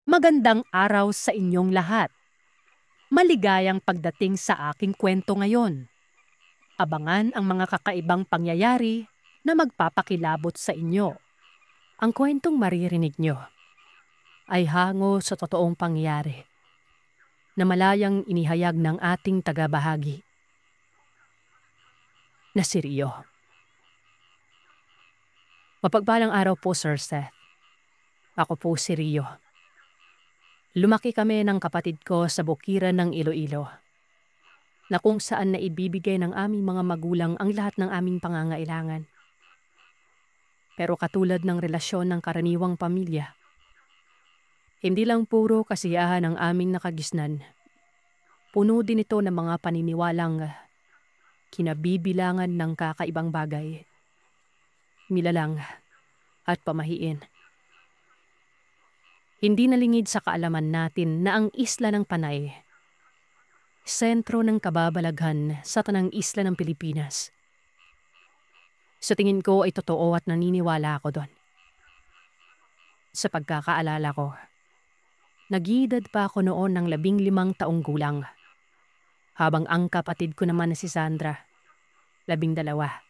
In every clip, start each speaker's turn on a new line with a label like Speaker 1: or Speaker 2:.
Speaker 1: Magandang araw sa inyong lahat. Maligayang pagdating sa aking kwento ngayon. Abangan ang mga kakaibang pangyayari na magpapakilabot sa inyo. Ang kwentong maririnig nyo ay hango sa totoong pangyayari na malayang inihayag ng ating tagabahagi na si Rio. Mapagpalang araw po, Sir Seth. Ako po si Rio. Lumaki kami ng kapatid ko sa bukiran ng Iloilo, na kung saan na ibibigay ng aming mga magulang ang lahat ng aming pangangailangan. Pero katulad ng relasyon ng karaniwang pamilya, hindi lang puro kasiyahan ang aming nakagisnan. Puno din ito ng mga paniniwalang kinabibilangan ng kakaibang bagay, milalang at pamahiin. Hindi nalingid sa kaalaman natin na ang isla ng Panay, sentro ng kababalaghan sa tanang isla ng Pilipinas. Sa tingin ko ay totoo at naniniwala ako doon. Sa pagkakaalala ko, nag-iedad pa ako noon ng 15 taong gulang, habang ang kapatid ko naman na si Sandra, 12.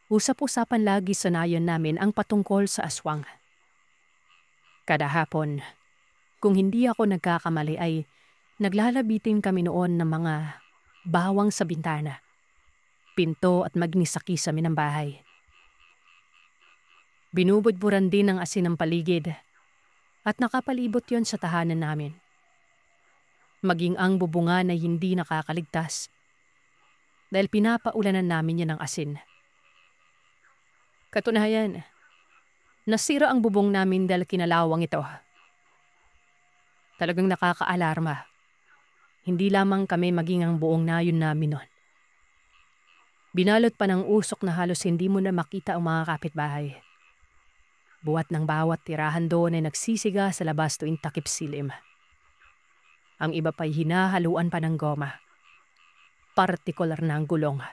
Speaker 1: Usap-usapan lagi sa nayon namin ang patungkol sa aswang. Kada hapon, kung hindi ako nagkakamali ay naglalabitin kami noon ng mga bawang sa bintana, pinto at magnisaki sa ng bahay. Binubudburan din ng asin ng paligid at nakapalibot yon sa tahanan namin. Maging ang bubungan ay hindi nakakaligtas dahil pinapaulanan namin yan ng asin. Katunayan, nasira ang bubong namin dahil kinalawang ito. Talagang nakakaalarma. Hindi lamang kami maging ang buong nayon namin noon. Binalot pa ng usok na halos hindi mo na makita ang mga kapitbahay. Buwat ng bawat tirahan doon ay nagsisiga sa labas tuwing takip silim. Ang iba pa'y hinahaluan pa ng goma. Partikular na ang gulong.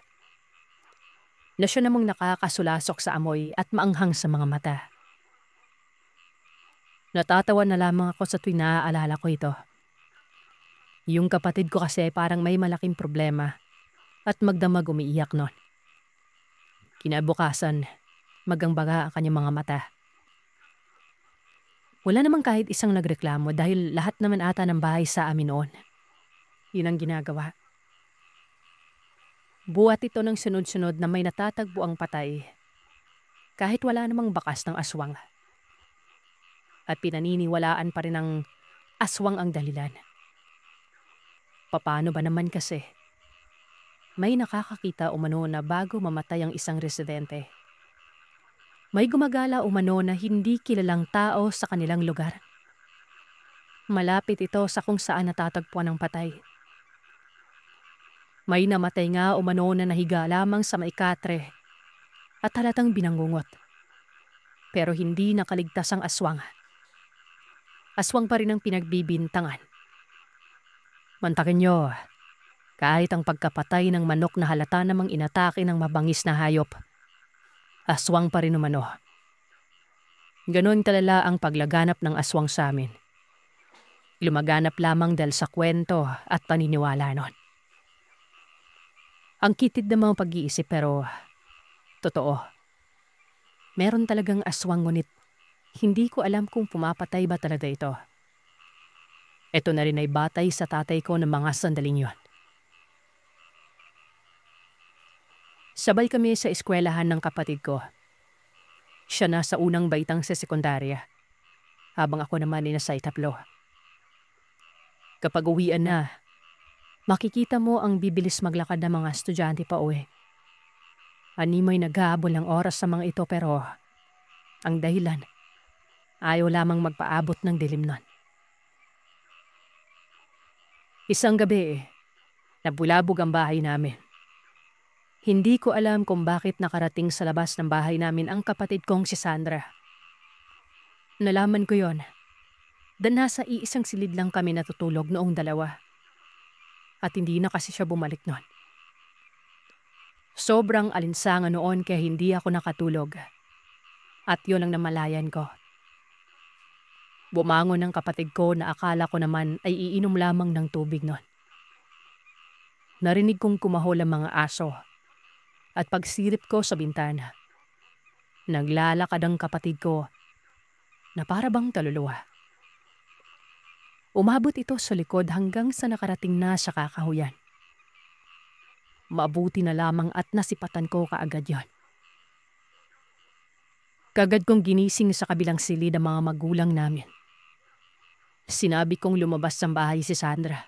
Speaker 1: Na siya namang nakakasulasok sa amoy at maanghang sa mga mata. Natatawa na lamang ako sa tuwing naaalala ko ito. Yung kapatid ko kasi parang may malaking problema at magdamag umiiyak nun. Kinabukasan, magangbaga ang kanyang mga mata. Wala namang kahit isang nagreklamo dahil lahat naman ata ng bahay sa amin noon. Yun ang ginagawa. Buhat ito ng sunod-sunod na may natatagpo ang patay kahit wala namang bakas ng aswang. At pinaniniwalaan pa rin ng aswang ang dahilan. Paano ba naman kasi? May nakakakita umano na bago mamatay ang isang residente, may gumagala umano na hindi kilalang tao sa kanilang lugar. Malapit ito sa kung saan natatagpuan ang patay. May namatay nga umano na nahiga lamang sa maikatre at halatang binangungot. Pero hindi nakaligtas ang aswang. Aswang pa rin ang pinagbibintangan. Mantakin nyo, kahit ang pagkapatay ng manok na halata namang inatake ng mabangis na hayop, aswang pa rin umano. Ganon talala ang paglaganap ng aswang sa amin. Lumaganap lamang dahil sa kwento at paniniwala nun. Ang kitid na mga pag-iisip pero totoo. Meron talagang aswang ngunit hindi ko alam kung pumapatay ba talaga ito. Ito na rin ay batay sa tatay ko ng mga sandaling yon. Sabay kami sa eskwelahan ng kapatid ko. Siya na sa unang baitang sa sekundarya, habang ako naman ay nasa itatlo. Kapag uwian na, makikita mo ang bibilis maglakad ng mga estudyante pa uwi. Animoy naghahabol ng oras sa mga ito pero ang dahilan, ayaw lamang magpaabot ng dilim nun. Isang gabi, nabulabog ang bahay namin. Hindi ko alam kung bakit nakarating sa labas ng bahay namin ang kapatid kong si Sandra. Nalaman ko yon dahil nasa iisang silid lang kami natutulog noong dalawa. At hindi na kasi siya bumalik noon. Sobrang alinsangan noon kaya hindi ako nakatulog. At yun ang namalayan ko. Bumangon ang kapatid ko na akala ko naman ay iinom lamang ng tubig nun. Narinig kong kumahol ang mga aso at pagsilip ko sa bintana, naglalakad ang kapatid ko na para bang kaluluwa. Umabot ito sa likod hanggang sa nakarating na sa kakahuyan. Mabuti na lamang at nasipatan ko kaagad yon. Kagad kong ginising sa kabilang silid ang mga magulang namin. Sinabi kong lumabas sa bahay si Sandra.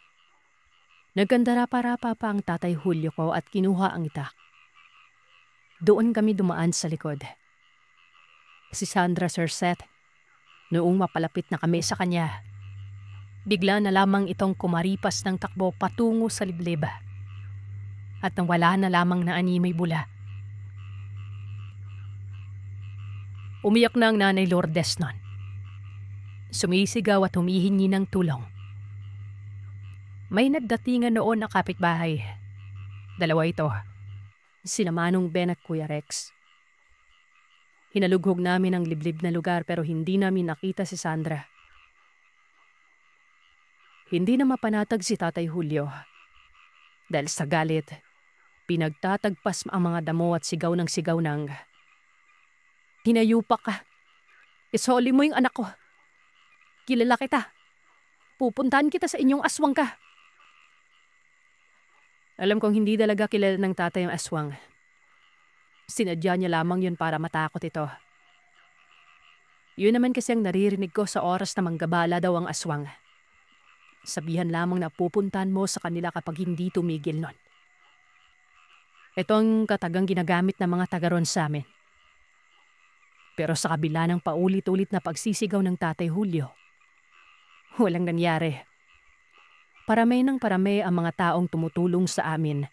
Speaker 1: Nagkandarapa-rapa pa ang tatay Julio ko at kinuha ang itak. Doon kami dumaan sa likod. Si Sandra, Sir Seth, noong mapalapit na kami sa kanya, bigla na lamang itong kumaripas ng takbo patungo sa liblib at nawala na lamang na animay bula. Umiyak na ang nanay Lourdes nun. Sumisigaw at humihingi ng tulong. May nagdatingan noon na kapitbahay. Dalawa ito. Sina Manong Ben at Kuya Rex. Hinalughog namin ang liblib na lugar pero hindi namin nakita si Sandra. Hindi na mapanatag si Tatay Julio. Dahil sa galit, pinagtatagpas ang mga damo at sigaw ng "Hinayupak ka! Isoli mo yung anak ko! Kilala kita! Pupuntahan kita sa inyong aswang ka!" Alam kong hindi talaga kilala ng tatay ang aswang. Sinadya niya lamang yun para matakot ito. Yun naman kasi ang naririnig ko sa oras na manggabala daw ang aswang. Sabihan lamang na pupuntahan mo sa kanila kapag hindi tumigil nun. Ito ang katagang ginagamit ng mga taga ron sa amin. Pero sa kabila ng paulit-ulit na pagsisigaw ng Tatay Julio, walang nangyari. Parami ng parami ang mga taong tumutulong sa amin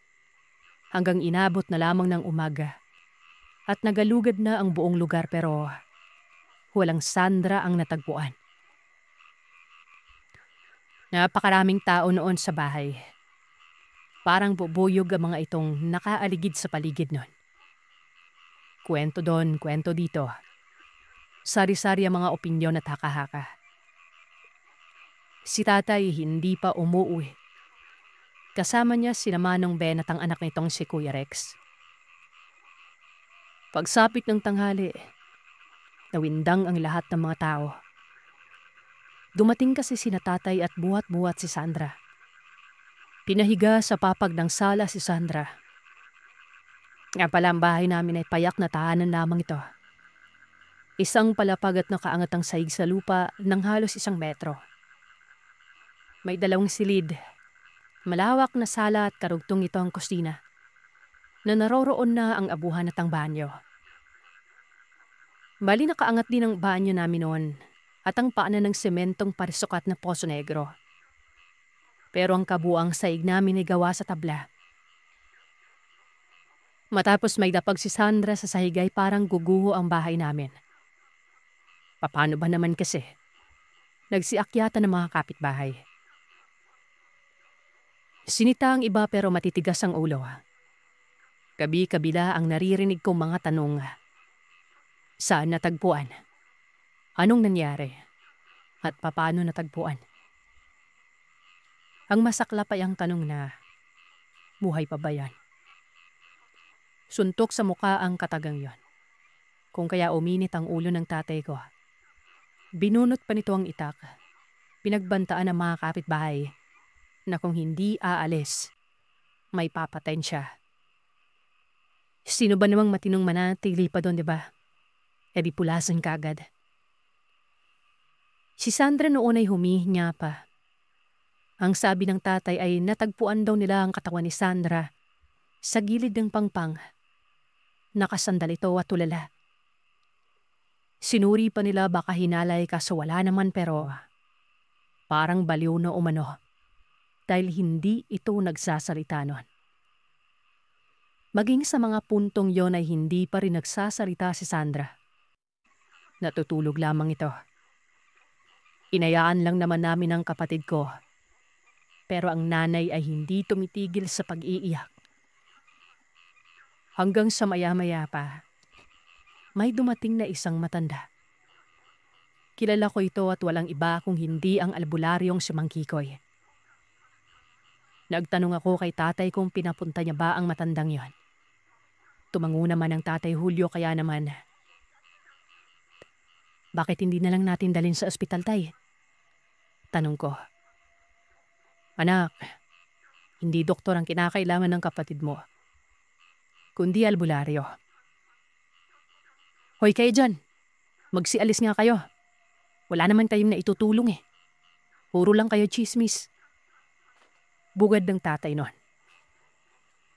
Speaker 1: hanggang inabot na lamang ng umaga at nagalugad na ang buong lugar pero walang Sandra ang natagpuan. Napakaraming tao noon sa bahay. Parang bubuyog ang mga itong nakaaligid sa paligid nun. Kwento doon, kwento dito. Sari-sari ang mga opinyon at haka-haka. Si tatay hindi pa umuwi. Kasama niya sina Manong Ben at ang anak nitong si Kuya Rex. Pagsapit ng tanghali, nawindang ang lahat ng mga tao. Dumating kasi sina tatay at buhat-buhat si Sandra. Pinahiga sa papag ng sala si Sandra. Nga pala ang bahay namin ay payak na tahanan lamang ito. Isang palapag at nakaangat ang sahig sa lupa ng halos 1 metro. May 2 silid. Malawak na sala at karugtong ito ang kusina na naroroon na ang abuhan at ang banyo. Bali nakaangat din ang banyo namin noon at ang paanan ng sementong parisukat na poso negro. Pero ang kabuang sahig namin ay gawa sa tabla. Matapos may dapag si Sandra sa sahig ay parang guguho ang bahay namin. Paano ba naman kasi? Nagsiakyatan ng mga kapitbahay. Sinita ang iba pero matitigas ang ulo. Kabi-kabila ang naririnig kong mga tanong. Saan natagpuan? Anong nangyari? At paano natagpuan? Ang masaklap ay ang tanong na, buhay pa ba yan? Suntok sa muka ang katagang yon. Kung kaya uminit ang ulo ng tatay ko. Binunot pa nito ang itak. Pinagbantaan ng mga kapitbahay na kung hindi aalis, may papatayin siya. Sino ba namang matinong manatili pa doon, di ba? E di pulasan kaagad. Si Sandra noon ay humihinga pa. Ang sabi ng tatay ay natagpuan daw nila ang katawan ni Sandra sa gilid ng pangpang. Nakasandal ito at tulala. Sinuri pa nila baka hinalay kaso wala naman pero parang baliw na umano dahil hindi ito nagsasalita nun. Maging sa mga puntong yon ay hindi pa rin nagsasalita si Sandra. Natutulog lamang ito. Inayaan lang naman namin ang kapatid ko. Pero ang nanay ay hindi tumitigil sa pag-iiyak. Hanggang sa maya-maya pa, may dumating na isang matanda. Kilala ko ito at walang iba kung hindi ang albularyong si Mang Kikoy. Nagtanong ako kay tatay kung pinapunta niya ba ang matandang yon. Tumango naman ang tatay Julio kaya naman, bakit hindi na lang natin dalhin sa ospital, tay? Tanong ko. Anak, hindi doktor ang kinakailangan ng kapatid mo, kundi albularyo. Hoy kayo dyan, magsialis nga kayo. Wala naman kayong naitutulong eh. Puro lang kayo chismis. Bugad ng tatay nun.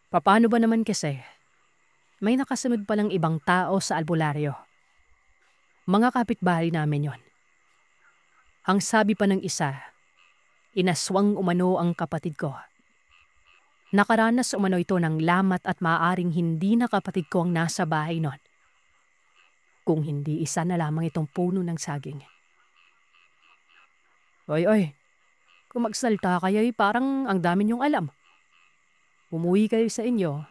Speaker 1: Paano ba naman kasi? May nakasunod palang ibang tao sa albularyo. Mga kapitbahay namin yon. Ang sabi pa ng isa, inaswang umano ang kapatid ko. Nakaranas umano ito ng lamat at maaaring hindi na kapatid ko ang nasa bahay nun. Kung hindi isa na lamang itong puno ng saging. Oy, kung magsalta kayo parang ang dami niyong alam. Umuwi kayo sa inyo,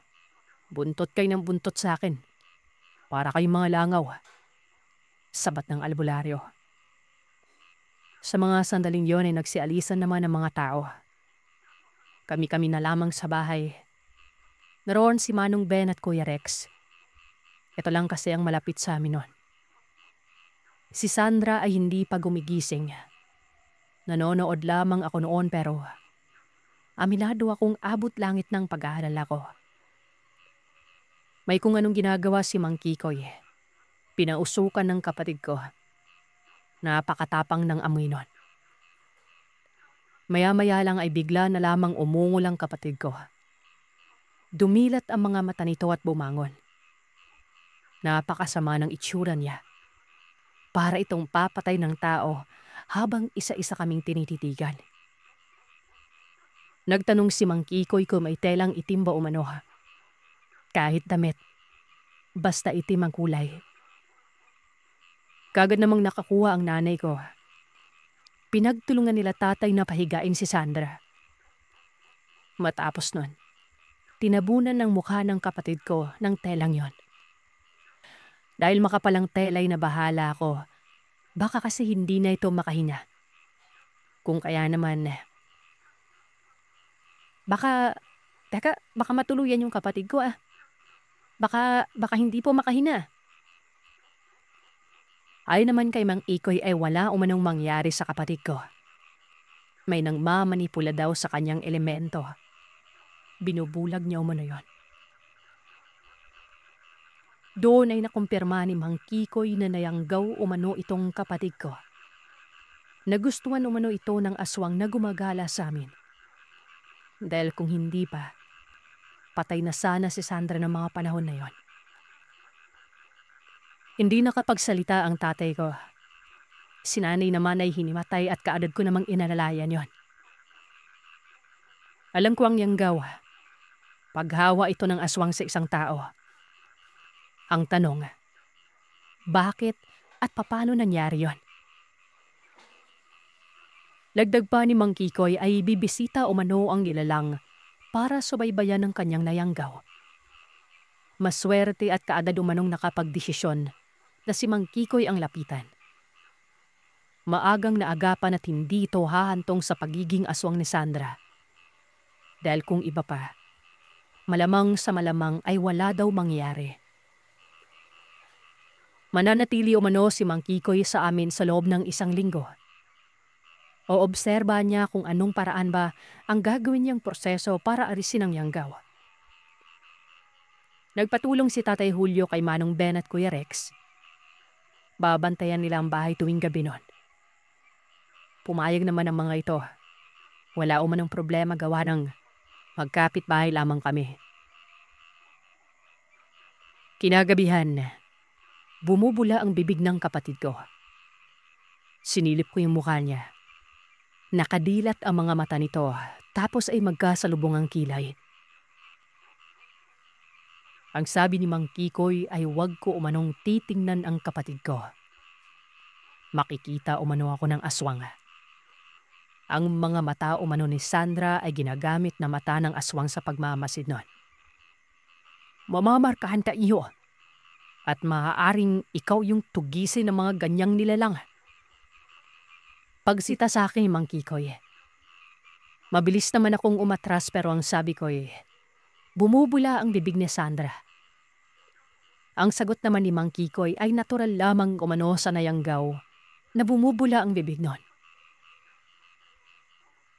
Speaker 1: buntot kayo ng buntot sa akin. Para kayong mga langaw. Sabat ng albularyo. Sa mga sandaling yon ay nagsialisan naman ng mga tao. Kami-kami na lamang sa bahay. Naroon si Manong Ben at Kuya Rex. Ito lang kasi ang malapit sa amin nun. Si Sandra ay hindi pa gumigising. Nanonood lamang ako noon pero aminado akong abot langit ng pag-aalala ko. May kung anong ginagawa si Mang Kikoy. Pinausukan ng kapatid ko. Napakatapang ng amoy nun. Maya-maya lang ay bigla na lamang umungol ang kapatid ko. Dumilat ang mga mata nito at bumangon. Napakasama ng itsura niya. Para itong papatay ng tao habang isa-isa kaming tinititigan. Nagtanong si Mang Kikoy kung may telang itim ba umano. Kahit damit, basta itim ang kulay. Kagad namang nakakuha ang nanay ko. Pinagtulungan nila tatay na pahigain si Sandra. Matapos nun, tinabunan ng mukha ng kapatid ko ng telang yon. Dahil makapalang telay na bahala ako, baka kasi hindi na ito makahinga. Kung kaya naman, baka matuluyan yung kapatid ko ah. Baka hindi po makahina. Ay naman kay Mang Ikoy ay wala umanong mangyari sa kapatid ko. May nang mamanipula daw sa kanyang elemento. Binubulag niya umano yon. Doon ay nakumpirma ni Mang Kikoy na nayanggaw umano itong kapatid ko. Nagustuhan umano ito ng aswang na gumagala sa amin. Dahil kung hindi pa, patay na sana si Sandra ng mga panahon na yon. Hindi nakapagsalita ang tatay ko. Si nanay naman ay hinimatay at kaagad ko namang inalalayan yon. Alam ko ang yanggaw. Paghawa ito ng aswang sa isang tao. Ang tanong, bakit at paano nangyari yon? Lagdag pa ni Mang Kikoy ay bibisita umano ang nilalang para subaybayan ng kanyang nayanggaw. Maswerte at kaagad umanong nakapagdesisyon na si Mang Kikoy ang lapitan. Maagang naagapan at hindi ito hahantong sa pagiging aswang ni Sandra. Dahil kung iba pa, malamang sa malamang ay wala daw mangyari. Mananatili umano si Mang Kikoy sa amin sa loob ng 1 linggo. Oobserba niya kung anong paraan ba ang gagawin niyang proseso para arisin ang yanggaw. Nagpatulong si Tatay Julio kay Manong Ben at Kuya Rex. Babantayan nila ang bahay tuwing gabi nun. Pumayag naman ang mga ito. Wala umanong problema gawa ng magkapit bahay lamang kami. Kinagabihan, bumubula ang bibig ng kapatid ko. Sinilip ko yung mukha niya. Nakadilat ang mga mata nito tapos ay magkasalubong ang kilay. Ang sabi ni Mang Kikoy ay huwag ko umanong titingnan ang kapatid ko. Makikita umano ako ng aswang. Ang mga mata umano ni Sandra ay ginagamit na mata ng aswang sa pagmamasid nun. Mamamarkahan tayo at maaaring ikaw yung tugisin ng mga ganyang nilalang. Pagsita sa akin ni Mang Kikoy. Mabilis naman akong umatras pero ang sabi ko bumubula ang bibig ni Sandra. Ang sagot naman ni Mang Kikoy ay natural lamang umano sa nayanggaw na bumubula ang bibig nun.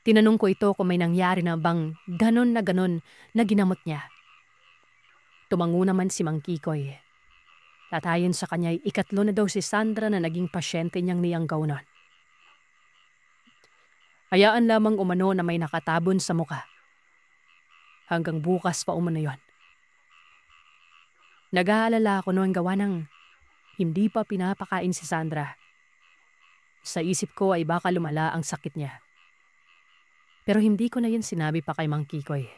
Speaker 1: Tinanong ko ito kung may nangyari na bang ganon na ginamot niya. Tumango naman si Mang Kikoy. At ayon sa kanya ay 3 na daw si Sandra na naging pasyente niyang niyanggaw nun. Hayaan lamang umano na may nakatabon sa muka. Hanggang bukas pa umano yon. Nag-aalala ako noon gawa ng hindi pa pinapakain si Sandra. Sa isip ko ay baka lumala ang sakit niya. Pero hindi ko na yun sinabi pa kay Mang Kikoy.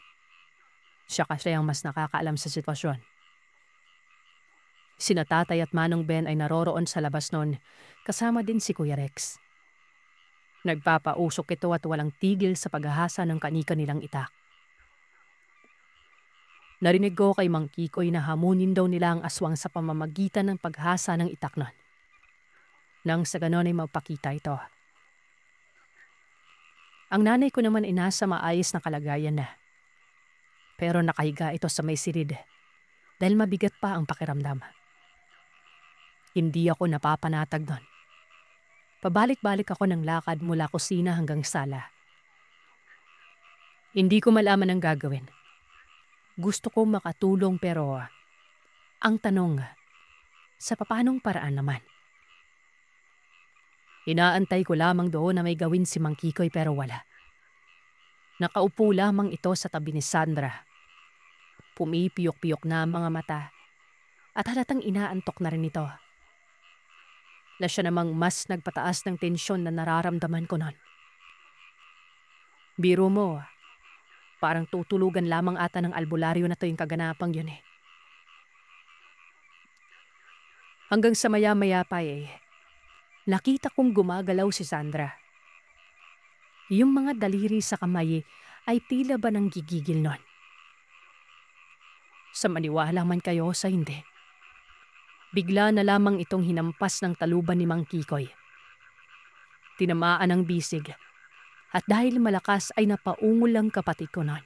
Speaker 1: Siya kasi ang mas nakakaalam sa sitwasyon. Sina Tatay at Manong Ben ay naroroon sa labas noon, kasama din si Kuya Rex. Nagpapausok ito at walang tigil sa paghahasa ng kani-kanilang itak. Narinig ko kay Mang Kikoy na hamunin daw nila ang aswang sa pamamagitan ng paghasa ng itak nun. Nang sa ganon ay magpakita ito. Ang nanay ko naman ay nasa maayos na kalagayan na. Pero nakahiga ito sa may silid dahil mabigat pa ang pakiramdam. Hindi ako napapanatag nun. Pabalik-balik ako ng lakad mula kusina hanggang sala. Hindi ko malaman ang gagawin. Gusto ko makatulong pero ang tanong, sa papanong paraan naman? Inaantay ko lamang doon na may gawin si Mang Kikoy pero wala. Nakaupo lamang ito sa tabi ni Sandra. Pumipiyok-piyok na ang mga mata at halatang inaantok na rin ito. Na siya namang mas nagpataas ng tensyon na nararamdaman ko nun. Biro mo, parang tutulugan lamang ata ng albularyo na to yung kaganapang yun Hanggang sa maya-maya pa nakita kong gumagalaw si Sandra. Yung mga daliri sa kamay ay tila ba nang gigigil nun. Sa maniwala man kayo sa hindi. Bigla na lamang itong hinampas ng taluban ni Mang Kikoy. Tinamaan ang bisig at dahil malakas ay napaungol ang kapatid ko noon.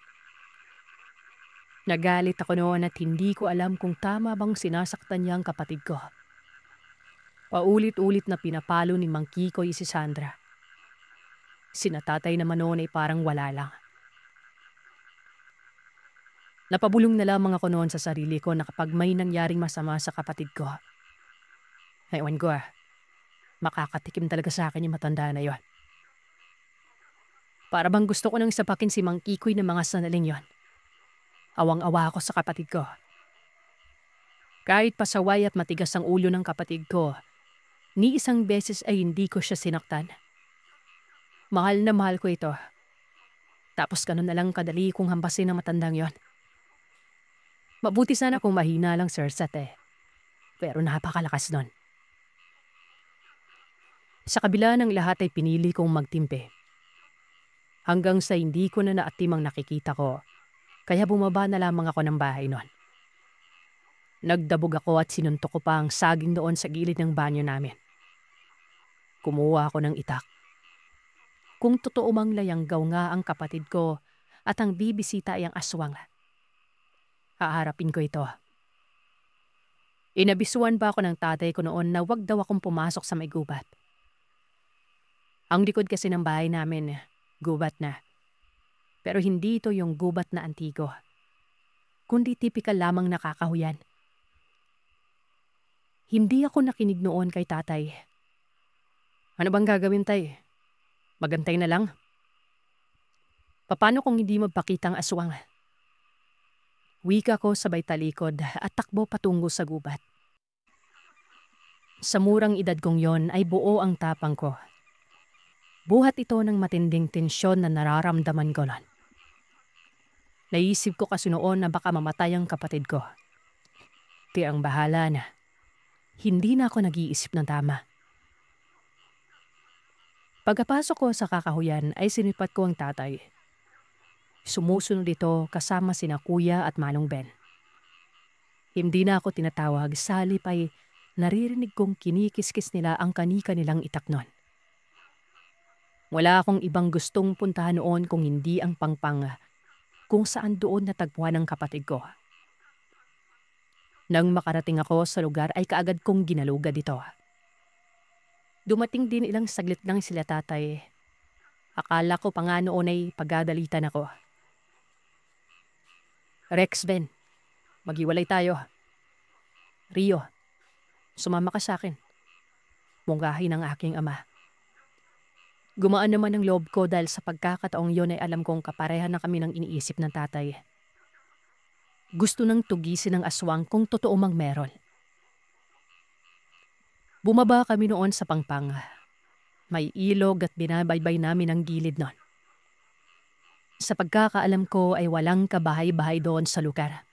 Speaker 1: Nagalit ako noon at hindi ko alam kung tama bang sinasaktan niya ang kapatid ko. Paulit-ulit na pinapalo ni Mang Kikoy si Sandra. Sina Tatay naman noon ay parang wala lang. Napabulong na lamang ako noon sa sarili ko na kapag may nangyaring masama sa kapatid ko. Ewan ko makakatikim talaga sa akin yung matanda na yon. Para bang gusto ko nang sapakin si Mang Kikoy ng mga sanaling yon. Awang-awa ako sa kapatid ko. Kahit pasaway at matigas ang ulo ng kapatid ko, ni isang beses ay hindi ko siya sinaktan. Mahal na mahal ko ito. Tapos ganun na lang kadali kong hampasin ng matandang yon. Mabuti sana kung mahina lang Sir Seth pero napakalakas nun. Sa kabila ng lahat ay pinili kong magtimpe. Hanggang sa hindi ko na naatimang nakikita ko, kaya bumaba na lamang ako ng bahay nun. Nagdabog ako at sinuntok ko pa ang saging doon sa gilid ng banyo namin. Kumuha ako ng itak. Kung totoo mang layanggaw nga ang kapatid ko at ang bibisita ay ang aswang, haharapin ko ito. Inabisuan pa ako ng tatay ko noon na wag daw akong pumasok sa may gubat. Ang likod kasi ng bahay namin, gubat na. Pero hindi ito yung gubat na antigo, kundi tipikal lamang nakakahuyan. Hindi ako nakinig noon kay tatay. Ano bang gagawin tay? Magantay na lang? Paano kung hindi magpakita ang aswang? Wika ko sabay talikod at takbo patungo sa gubat. Sa murang edad kong yon ay buo ang tapang ko. Buhat ito ng matinding tensyon na nararamdaman ko nun. Naisip ko kasi noon na baka mamatay ang kapatid ko. Kaya ang bahala na. Hindi na ako nag-iisip ng tama. Pagkapasok ko sa kakahuyan ay sinipat ko ang tatay. Sumusunod ito kasama sina Kuya at Manong Ben. Hindi na ako tinatawag, sa halip ay naririnig kong kinikis-kis nila ang kani-kanilang itak nun. Wala akong ibang gustong puntahan noon kung hindi ang Pangpang kung saan doon natagpuan ang kapatid ko. Nang makarating ako sa lugar ay kaagad kong ginalugad ito. Dumating din ilang saglit lang sila tatay. Akala ko pa nga noon ay pagdadalitan ako. Rex, Ben, maghiwalay tayo. Rio, sumama ka sa akin. Munggahin ng aking ama. Gumaan naman ang loob ko dahil sa pagkakataong yon ay alam kong kapareha na kami ng iniisip ng tatay. Gusto nang tugisin ng aswang kung totoo mang meron. Bumaba kami noon sa Pangpang. May ilog at binabaybay namin ang gilid nun. Sa pagkakaalam ko ay walang kabahay-bahay doon sa lugar.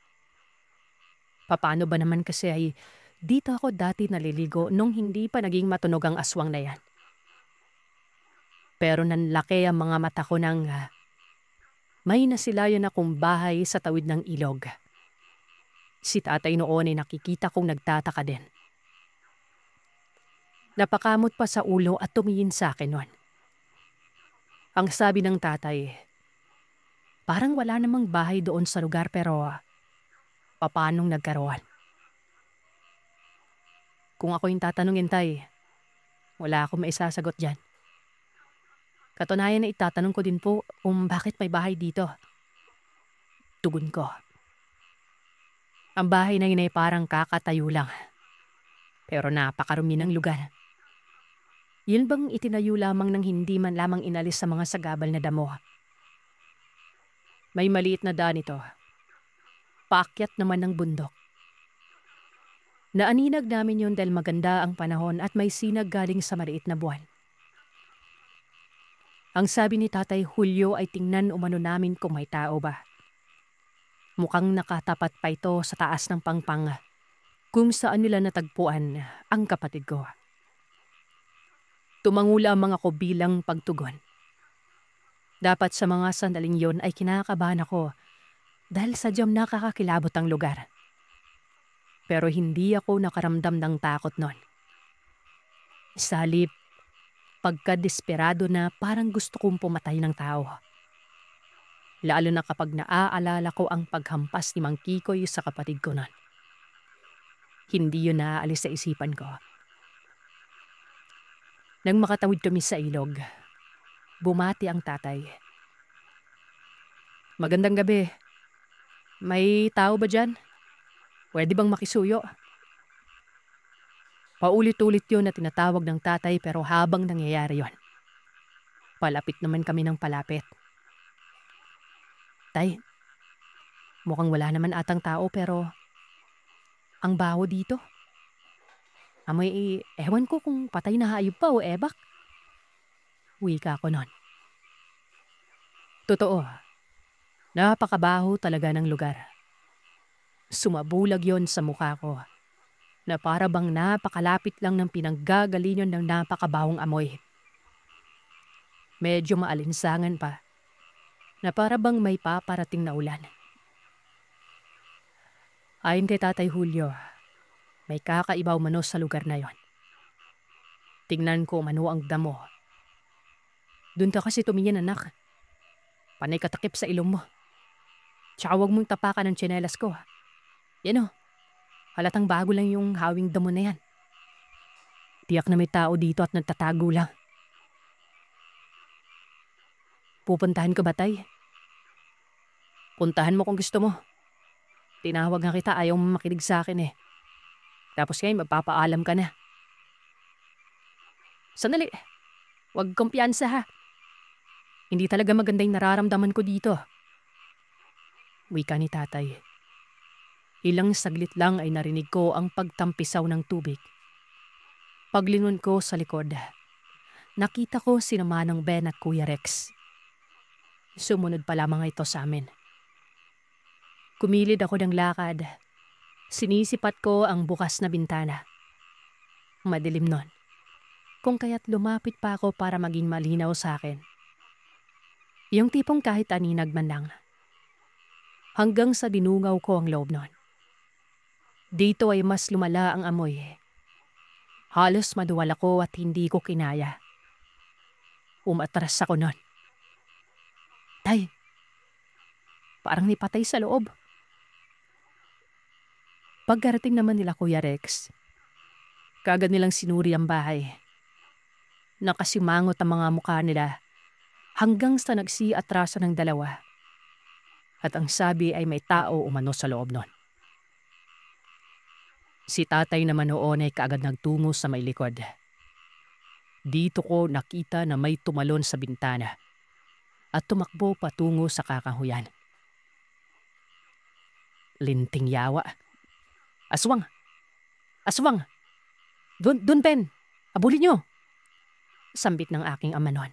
Speaker 1: Paano ba naman kasi ay dito ako dati naliligo nung hindi pa naging matunog ang aswang na yan. Pero nanlaki ang mga mata ko nang may nasilayan akong bahay sa tawid ng ilog. Si tatay noon ay nakikita kong nagtataka din. Napakamot pa sa ulo at tumingin sa akin noon. Ang sabi ng tatay, parang wala namang bahay doon sa lugar pero papanong nagkaroon? Kung ako yung tatanungin, tay, wala akong maisasagot dyan. Katunayan na itatanong ko din po kung bakit may bahay dito. Tugon ko. Ang bahay na yun ay parang kakatayo lang. Pero napakarumi ng lugar. Yun bang itinayo lamang ng hindi man lamang inalis sa mga sagabal na damo? May maliit na daan ito. Paakyat naman ng bundok. Naaninag namin yun dahil maganda ang panahon at may sinag galing sa maliit na buwan. Ang sabi ni Tatay Julio ay tingnan umano namin kung may tao ba. Mukhang nakatapat pa ito sa taas ng Pangpang kung saan nila natagpuan ang kapatid ko. Tumangula ang mga ko bilang pagtugon. Dapat sa mga sandaling yon ay kinakabahan ako dahil sadyang nakakakilabot ang lugar. Pero hindi ako nakaramdam ng takot nun. Salip, pagkadesperado na parang gusto kong pumatay ng tao. Lalo na kapag naaalala ko ang paghampas ni Mang Kikoy sa kapatid ko nun. Hindi yun naaalis sa isipan ko. Nang makatawid kami sa ilog, bumati ang tatay. Magandang gabi. May tao ba dyan? Pwede bang makisuyo? Paulit-ulit yun na tinatawag ng tatay pero habang nangyayari yon, palapit naman kami ng palapit. Tay, mukhang wala naman atang tao pero ang baho dito. Amoy ewan ko kung patay na hayop pa o ebak. Wika ko nun. Totoo, napakabaho talaga ng lugar. Sumabulag yon sa mukha ko na para bang napakalapit lang ng pinanggagalingon ng napakabahong amoy. Medyo maalinsangan pa na para bang may paparating na ulan. Ayon kay Tatay Julio, may kakaibaw mano sa lugar na yon. Tingnan ko mano ang damo. Doon ka kasi tumingin, anak. Panay katakip sa ilong mo. Tsaka huwag mong tapakan ng tsinelas ko. Yan o, halatang bago lang yung hawing damo na yan. Tiyak na may tao dito at nagtatago lang. Pupuntahan ka ba, tay? Puntahan mo kung gusto mo. Tinawag nga kita, ayaw mo makinig sa akin eh. Tapos ngayon magpapaalam ka na. Sandali, huwag kumpiyansa ha. Hindi talaga maganda yung nararamdaman ko dito. Wika ni tatay. Ilang saglit lang ay narinig ko ang pagtampisaw ng tubig. Paglingon ko sa likod, nakita ko sina Manong Ben at Kuya Rex. Sumunod pa lamang ito sa amin. Kumilid ako ng lakad. Sinisipat ko ang bukas na bintana. Madilim nun. Kung kaya't lumapit pa ako para maging malinaw sa akin. Yung tipong kahit aninag man lang. Hanggang sa dinungaw ko ang loob nun. Dito ay mas lumala ang amoy. Halos maduwal ako at hindi ko kinaya. Umatras ako nun. Tay, parang may patay sa loob. Pagkarating naman nila Kuya Rex, kaagad nilang sinuri ang bahay. Nakasimangot ang mga mukha nila hanggang sa nagsiatrasan ng dalawa. At ang sabi ay may tao umano sa loob nun. Si tatay naman noon ay kaagad nagtungo sa may likod. Dito ko nakita na may tumalon sa bintana at tumakbo patungo sa kakahuyan. Linting yawa. Aswang! Aswang! Dun, Ben! Abulin nyo! Sambit ng aking ama noon.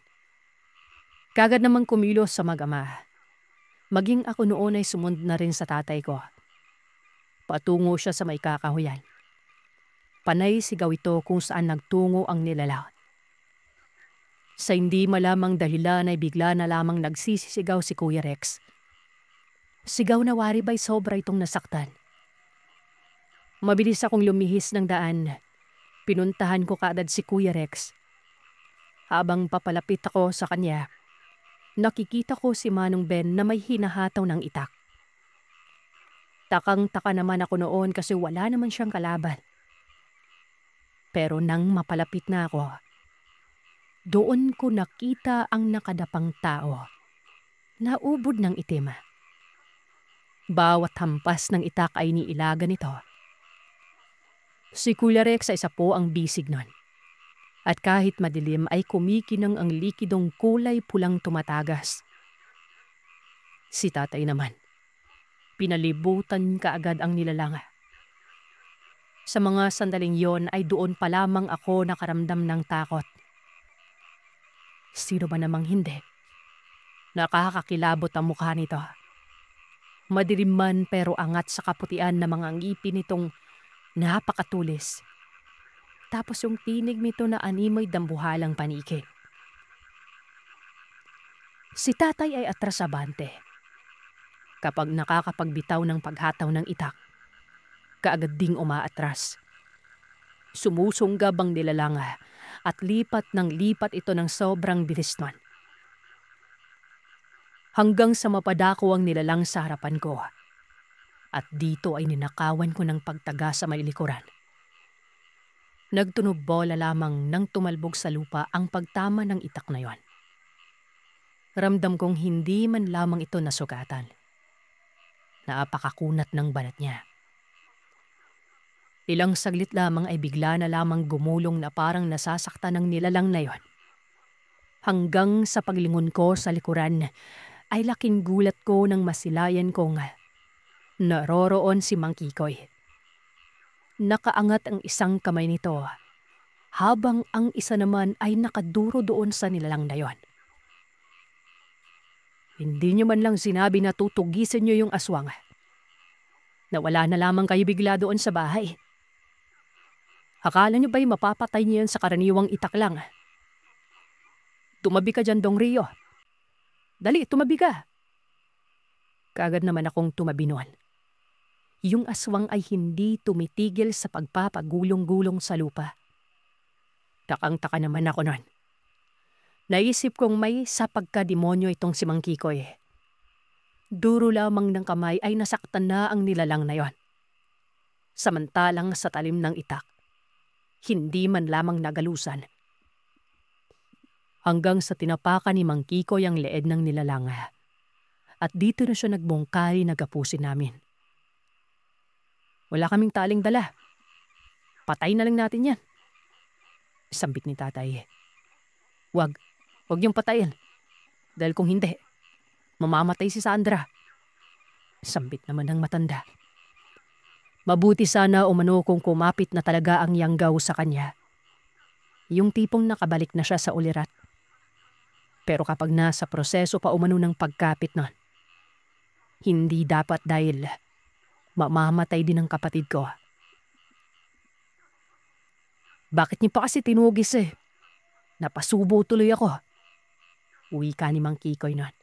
Speaker 1: Kagad namang kumilos sa mag-ama. Maging ako noon ay sumunod na rin sa tatay ko. Patungo siya sa may kakahuyan. Panay sigaw ito kung saan nagtungo ang nilalang. Sa hindi malamang dahilan ay bigla na lamang nagsisisigaw si Kuya Rex. Sigaw na wari ba'y sobra itong nasaktan. Mabilis akong lumihis ng daan. Pinuntahan ko kaagad si Kuya Rex. Habang papalapit ako sa kanya, nakikita ko si Manong Ben na may hinahataw ng itak. Takang-taka naman ako noon kasi wala naman siyang kalaban. Pero nang mapalapit na ako, doon ko nakita ang nakadapang tao. Naubod ng itim. Bawat hampas ng itak ay niilagan nito. Si Kuya Rex ay isa po ang bisig nun. At kahit madilim ay kumikinang ang likidong kulay pulang tumatagas. Si tatay naman, pinalibutan kaagad ang nilalang. Sa mga sandaling yon ay doon pa lamang ako nakaramdam ng takot. Sino ba namang hindi? Nakakakilabot ang mukha nito. Madilim man pero angat sa kaputian na mga ngipin nitong napakatulis. Tapos yung tinig nito na animoy dambuhalang paniki. Si tatay ay atras abante. Kapag nakakapagbitaw ng paghataw ng itak, kaagad ding umaatras. Sumusunggab ang nilalang at lipat ng lipat ito ng sobrang bilis nun. Hanggang sa mapadako ang nilalang sa harapan ko. At dito ay ninakawan ko ng pagtaga sa may likuran. Nagtunog bola lamang nang tumalbog sa lupa ang pagtama ng itak na yon. Ramdam kong hindi man lamang ito nasugatan. Napakakunat ng balat niya. Ilang saglit lamang ay bigla na lamang gumulong na parang nasasaktan ng nilalang na yon. Hanggang sa paglingon ko sa likuran ay laking gulat ko nang masilayan kong naroroon si Mang Kikoy. Nakaangat ang isang kamay nito habang ang isa naman ay nakaduro doon sa nilalang na yon. Hindi niyo man lang sinabi na tutugisin niyo yung aswang. Nawala na lamang kayo bigla doon sa bahay. Akala niyo ba'y mapapatay niyo yan sa karaniwang itak lang? Tumabi ka dyan, Dong Rio. Dali, tumabi ka. Kaagad naman akong tumabi noon. Yung aswang ay hindi tumitigil sa pagpapagulong-gulong sa lupa. Takang-taka naman ako noon. Naisip kong may sa pagkademonyo itong si Mang Kikoy. Duro lamang ng kamay ay nasaktan na ang nilalang na yon. Samantalang sa talim ng itak, hindi man lamang nagalusan. Hanggang sa tinapakan ni Mang Kikoy ang leeg ng nilalang. At dito na siya nagbungkay nagapusin namin. Wala kaming taling dala. Patay na lang natin yan. Sambit ni tatay. Wag niyong patayin. Dahil kung hindi, mamamatay si Sandra. Sambit naman ng matanda. Mabuti sana umano kung kumapit na talaga ang yanggaw sa kanya. Yung tipong nakabalik na siya sa ulirat. Pero kapag nasa proseso pa umano ng pagkapit nun, hindi dapat dahil mamamatay din ang kapatid ko. Bakit niyo pa kasi tinugis eh? Napasubo tuloy ako. Uwi ka ni Mang Kikoy nun.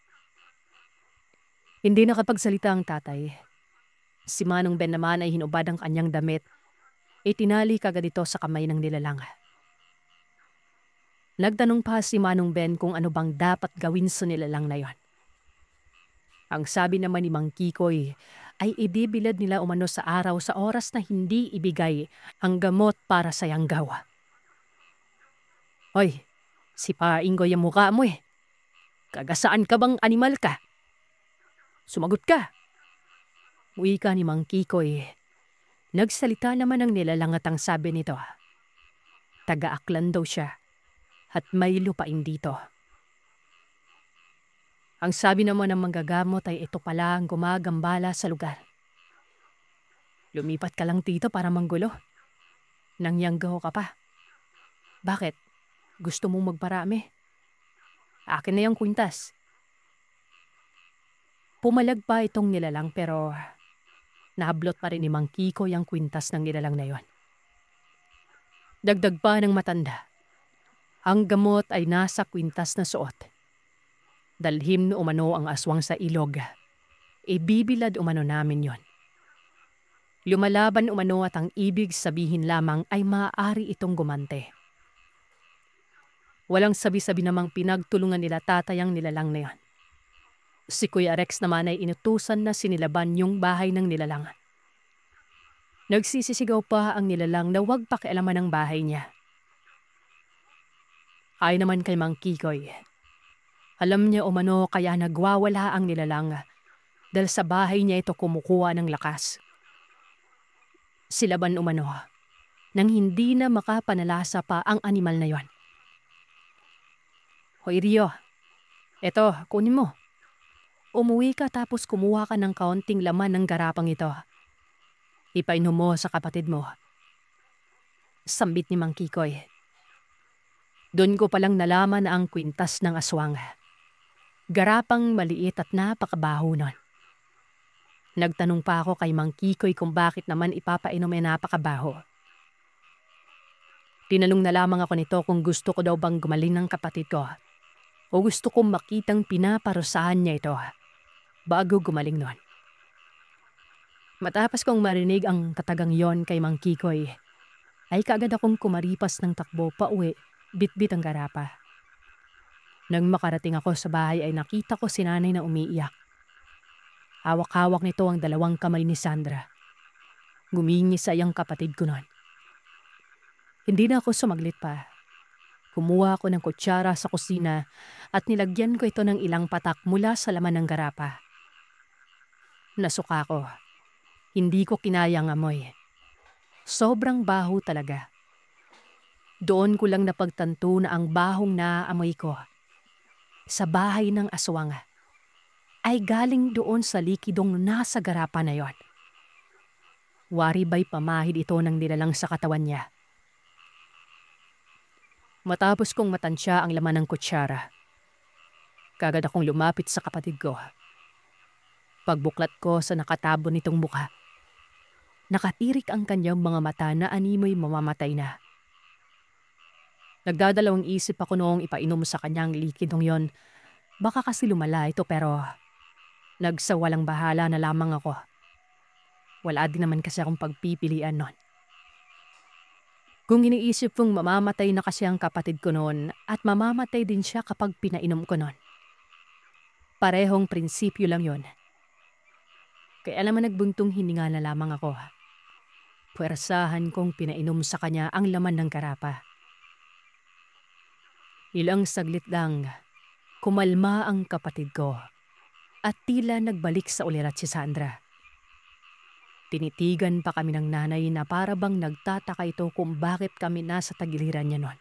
Speaker 1: Hindi nakapagsalita ang tatay. Si Manong Ben naman ay hinubad ang kanyang damit. Itinali kagad ito sa kamay ng nilalang. Nagtanong pa si Manong Ben kung ano bang dapat gawin sa nilalang na yon. Ang sabi naman ni Mang Kikoy ay ibibilad nila umano sa araw sa oras na hindi ibigay ang gamot para sa yanggaw. Hoy, sipain ko yung mukha mo eh. Kagasaan ka bang animal ka? Sumagot ka. Wika ni Mang Kikoy. Nagsalita naman ang nilalang at ang sabi nito. Taga-Aklan daw siya at may lupain dito. Ang sabi naman ng manggagamot ay ito pala ang gumagambala sa lugar. Lumipat ka lang dito para manggulo. Nangyanggaw ka pa. Bakit? Gusto mong magparami? Akin na yung kwintas. Pumalag pa itong nilalang pero nahablot pa rin ni Mang Kiko yung kwintas ng nilalang na yon. Dagdag pa ng matanda. Ang gamot ay nasa kwintas na suot. Dalhim umano ang aswang sa ilog. Ibibilad umano namin yon. Lumalaban umano at ang ibig sabihin lamang ay maaari itong gumante. Walang sabi-sabi namang pinagtulungan nila tatay ang nilalang na yan. Si Kuya Rex naman ay inutusan na sinilaban yung bahay ng nilalang. Nagsisisigaw pa ang nilalang na huwag pakialaman ang bahay niya. Ay naman kay Mang Kikoy. Alam niya umano kaya nagwawala ang nilalang dahil sa bahay niya ito kumukuha ng lakas. Silaban umano nang hindi na makapanalasa pa ang animal na yon. Hoy Rio, eto kunin mo. Umuwi ka tapos kumuha ka ng kaunting laman ng garapang ito. Ipainom mo sa kapatid mo. Sambit ni Mang Kikoy. Doon ko palang nalaman ang kwintas ng aswang. Garapang maliit at napakabaho nun. Nagtanong pa ako kay Mang Kikoy kung bakit naman ipapainom ay napakabaho. Tinanong na lamang ako nito kung gusto ko daw bang gumaling ng kapatid ko o gusto kong makitang pinaparusahan niya ito bago gumaling nun. Matapos kong marinig ang katagang yon kay Mang Kikoy, ay kaagad akong kumaripas ng takbo pa uwi, bitbit ang garapa. Nang makarating ako sa bahay ay nakita ko si nanay na umiiyak. Hawak-hawak nito ang dalawang kamay ni Sandra. Ngumingis ay ang kapatid ko nun. Hindi na ako sumaglit pa. Kumuha ako ng kutsara sa kusina at nilagyan ko ito ng ilang patak mula sa laman ng garapa. Nasuka ko. Hindi ko kinayang amoy. Sobrang baho talaga. Doon ko lang napagtanto na ang bahong naaamoy ko sa bahay ng aswang ay galing doon sa likidong nasa garapa na yon. Wari ba'y pamahid ito ng nilalang sa katawan niya. Matapos kong matansya ang laman ng kutsara, kagad akong lumapit sa kapatid ko. Pagbuklat ko sa nakatabo nitong mukha, nakatirik ang kanyang mga mata na animoy mamamatay na. Nagdadalawang isip ako noong ipainom sa kanyang likidong yon. Baka kasi lumala ito pero nagsawalang bahala na lamang ako. Wala din naman kasi akong pagpipilian nun. Kung iniisip kong mamamatay na kasi ang kapatid ko noon at mamamatay din siya kapag pinainom ko noon. Parehong prinsipyo lang yon. Kaya naman nagbuntong hininga na lamang ako. Puwersahan kong pinainom sa kanya ang laman ng garapa. Ilang saglit lang, kumalma ang kapatid ko at tila nagbalik sa ulirat si Sandra. Tinitigan pa kami ng nanay na para bang nagtataka ito kung bakit kami nasa tagiliran niya noon.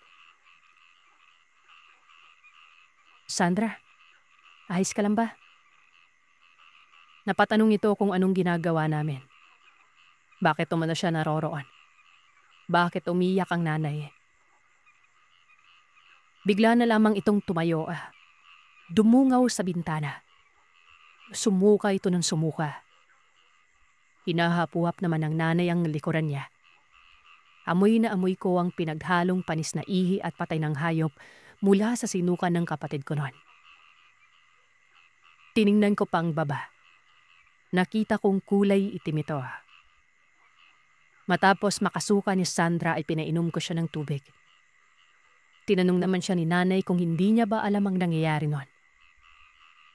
Speaker 1: Sandra, ayos ka lang ba? Napatanong ito kung anong ginagawa namin. Bakit umano siya naroroon? Bakit umiyak ang nanay? Bigla na lamang itong tumayo. Dumungaw sa bintana. Sumuka ito ng sumuka. Hinahapuhap naman ng nanay ang likuran niya. Amoy na amoy ko ang pinaghalong panis na ihi at patay ng hayop mula sa sinukan ng kapatid ko noon. Tiningnan ko pang baba. Nakita kong kulay itim ito. Matapos makasuka ni Sandra ay pinainom ko siya ng tubig. Tinanong naman siya ni nanay kung hindi niya ba alam ang nangyayari noon.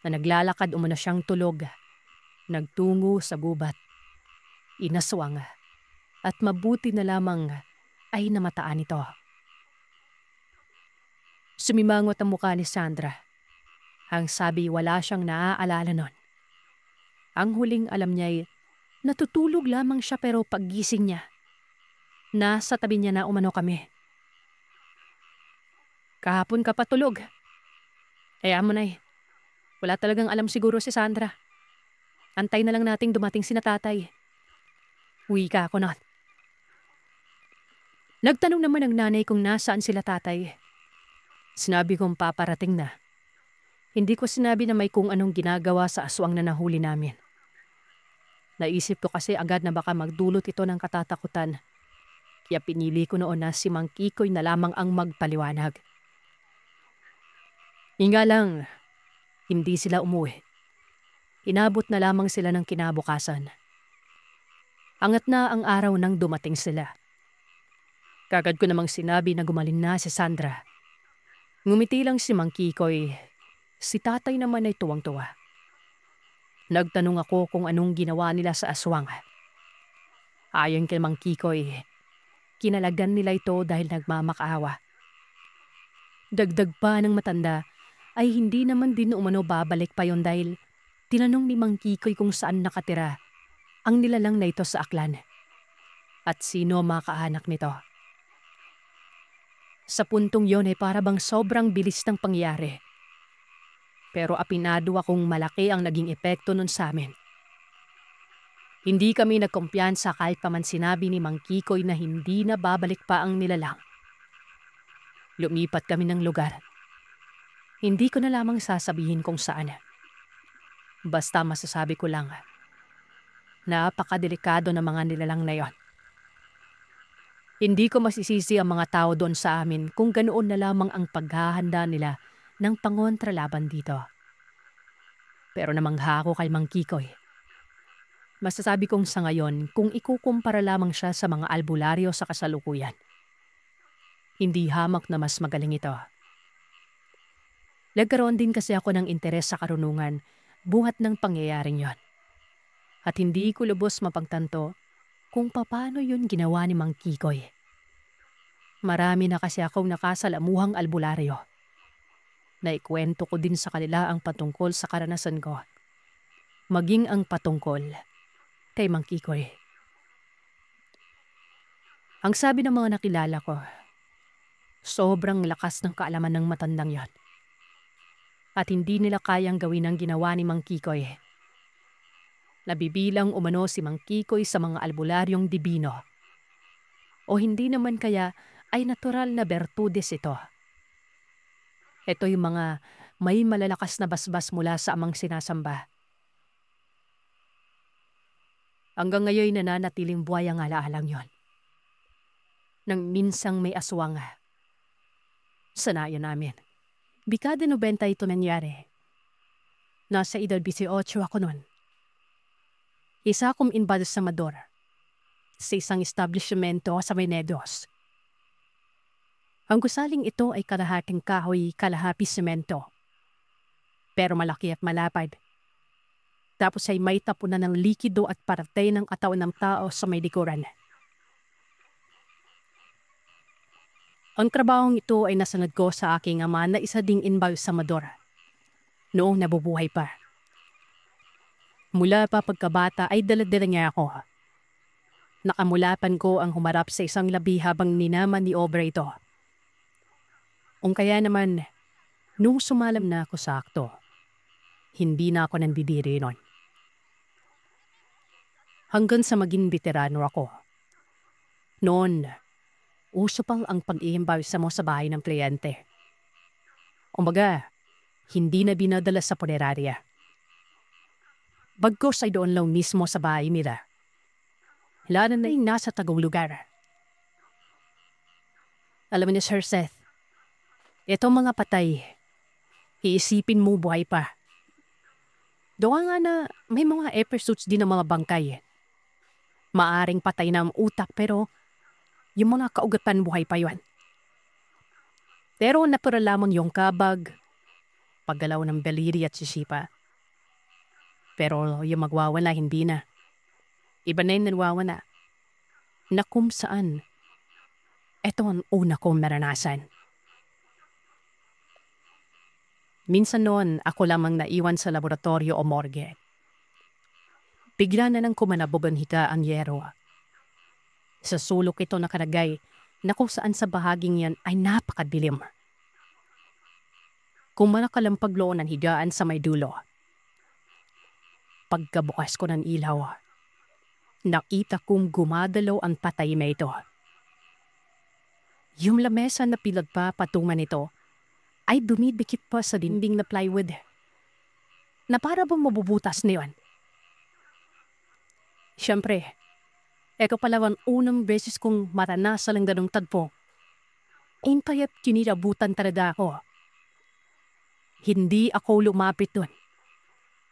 Speaker 1: Na naglalakad umano siyang tulog, nagtungo sa gubat, inaswang, at mabuti na lamang ay namataan ito. Sumimangot ang mukha ni Sandra. Ang sabi wala siyang naaalala noon. Ang huling alam niya ay natutulog lamang siya pero paggising niya, nasa tabi niya na umano kami. Kahapon ka patulog. Mo na eh. Wala talagang alam siguro si Sandra. Antay na lang nating dumating si na tatay. Uwi ka ako na. Nagtanong naman ang nanay kung nasaan sila tatay. Sinabi kong paparating na. Hindi ko sinabi na may kung anong ginagawa sa aswang na nahuli namin. Naisip ko kasi agad na baka magdulot ito ng katatakutan. Kaya pinili ko noon na si Mang Kikoy na lamang ang magpaliwanag. Nga lang, hindi sila umuwi. Inabot na lamang sila ng kinabukasan. Angat na ang araw nang dumating sila. Kagad ko namang sinabi na gumaling na si Sandra. Ngumiti lang si Mang Kikoy. Si tatay naman ay tuwang-tuwa. Nagtanong ako kung anong ginawa nila sa aswang. Ayon kay Mang Kikoy, kinalagdan nila ito dahil nagmamakaawa. Dagdag pa ng matanda ay hindi naman din umano babalik pa yon dahil tinanong ni Mang Kikoy kung saan nakatira ang nilalang na ito sa aklan at sino makaanak nito. Sa puntong yon ay para bang sobrang bilis ng pangyari. Pero apinado akong malaki ang naging epekto nun sa amin. Hindi kami nagkumpiyansa kahit pa man sinabi ni Mang Kikoy na hindi na babalik pa ang nilalang. Lumipat kami ng lugar. Hindi ko na lamang sasabihin kung saan. Basta masasabi ko lang, napakadelikado ng mga nilalang na yon. Hindi ko masisisi ang mga tao doon sa amin kung ganoon na lamang ang paghahanda nila ng pangontra laban dito. Pero namangha ako kay Mang Kikoy. Masasabi kong sa ngayon kung ikukumpara lamang siya sa mga albularyo sa kasalukuyan. Hindi hamak na mas magaling ito. Nagkaroon din kasi ako ng interes sa karunungan buhat ng pangyayaring yon. At hindi ko lubos mapagtanto kung paano yun ginawa ni Mang Kikoy. Marami na kasi akong nakasalamuhang albularyo. Naikwento ko din sa kanila ang patungkol sa karanasan ko. Maging ang patungkol kay Mang Kikoy. Ang sabi ng mga nakilala ko, sobrang lakas ng kaalaman ng matandang yon. At hindi nila kayang gawin ang ginawa ni Mang Kikoy. Nabibilang umano si Mang Kikoy sa mga albularyong dibino. O hindi naman kaya ay natural na bertudes ito. Ito yung mga may malalakas na basbas mula sa amang sinasamba. Hanggang ngayon nananatiling buhay ang alaalang yon. Nang minsang may aswang. Sanayan namin. Dekada 90 ito nangyari. Nasa edad 18 ako noon. Isa akong embalsamador sa isang establishmento sa Venedos. Ang gusaling ito ay kalahating kahoy, kalahati semento. Pero malaki at malapad. Tapos ay may tapunan ng likido at parte ng katawan ng tao sa may likuran. Ang trabahong ito ay nasunod ko sa aking ama na isa ding embalsamador noong nabubuhay pa. Mula pa pagkabata ay dala-dala niya ako. Nakamulapan ko ang humarap sa isang labi habang ninaman ni Aubrey ito. Kung kaya naman, nung sumalam na ako sa akto, hindi na ako nandidiri nun. Hanggang sa maging veterano ako. Noon, uso pang ang pag-iimbalsa mo sa bahay ng kliyente. Kumbaga, hindi na binadala sa punerarya. Bagkos ay doon lang mismo sa bahay nila. Lalo na yung nasa tagong lugar. Alam niyo, Sir Seth, itong mga patay, iisipin mo buhay pa. Doon nga na may mga episodes din ng mga bangkay. Maaring patay na ang utak pero yung mga kaugatan buhay pa yun. Pero natural lamang yung kabag, paggalaw ng baliri at sisipa. Pero yung magwawala, hindi na. Iba na yung nawawala. Na kung saan, ito ang una kong naranasan. Minsan noon, ako lamang naiwan sa laboratorio o morgue. Bigla na lang kumanabog ang hita ang yero. Sa sulok ito nakalagay na kung saan sa bahaging yan ay napakadilim. Kung malakalampag loob ng higaan sa may dulo. Pagkabukas ko ng ilaw, nakita kong gumadalaw ang patay na ito. Yung lamesa na pilad pa patungan nito ay dumidikit pa sa dinding na plywood. Na para bang mabubutas na yun. Siyempre, eko pala ang unang beses kong maranasan ang ganong tagpo. Kaya't kinirabutan talaga ako. Hindi ako lumapit dun.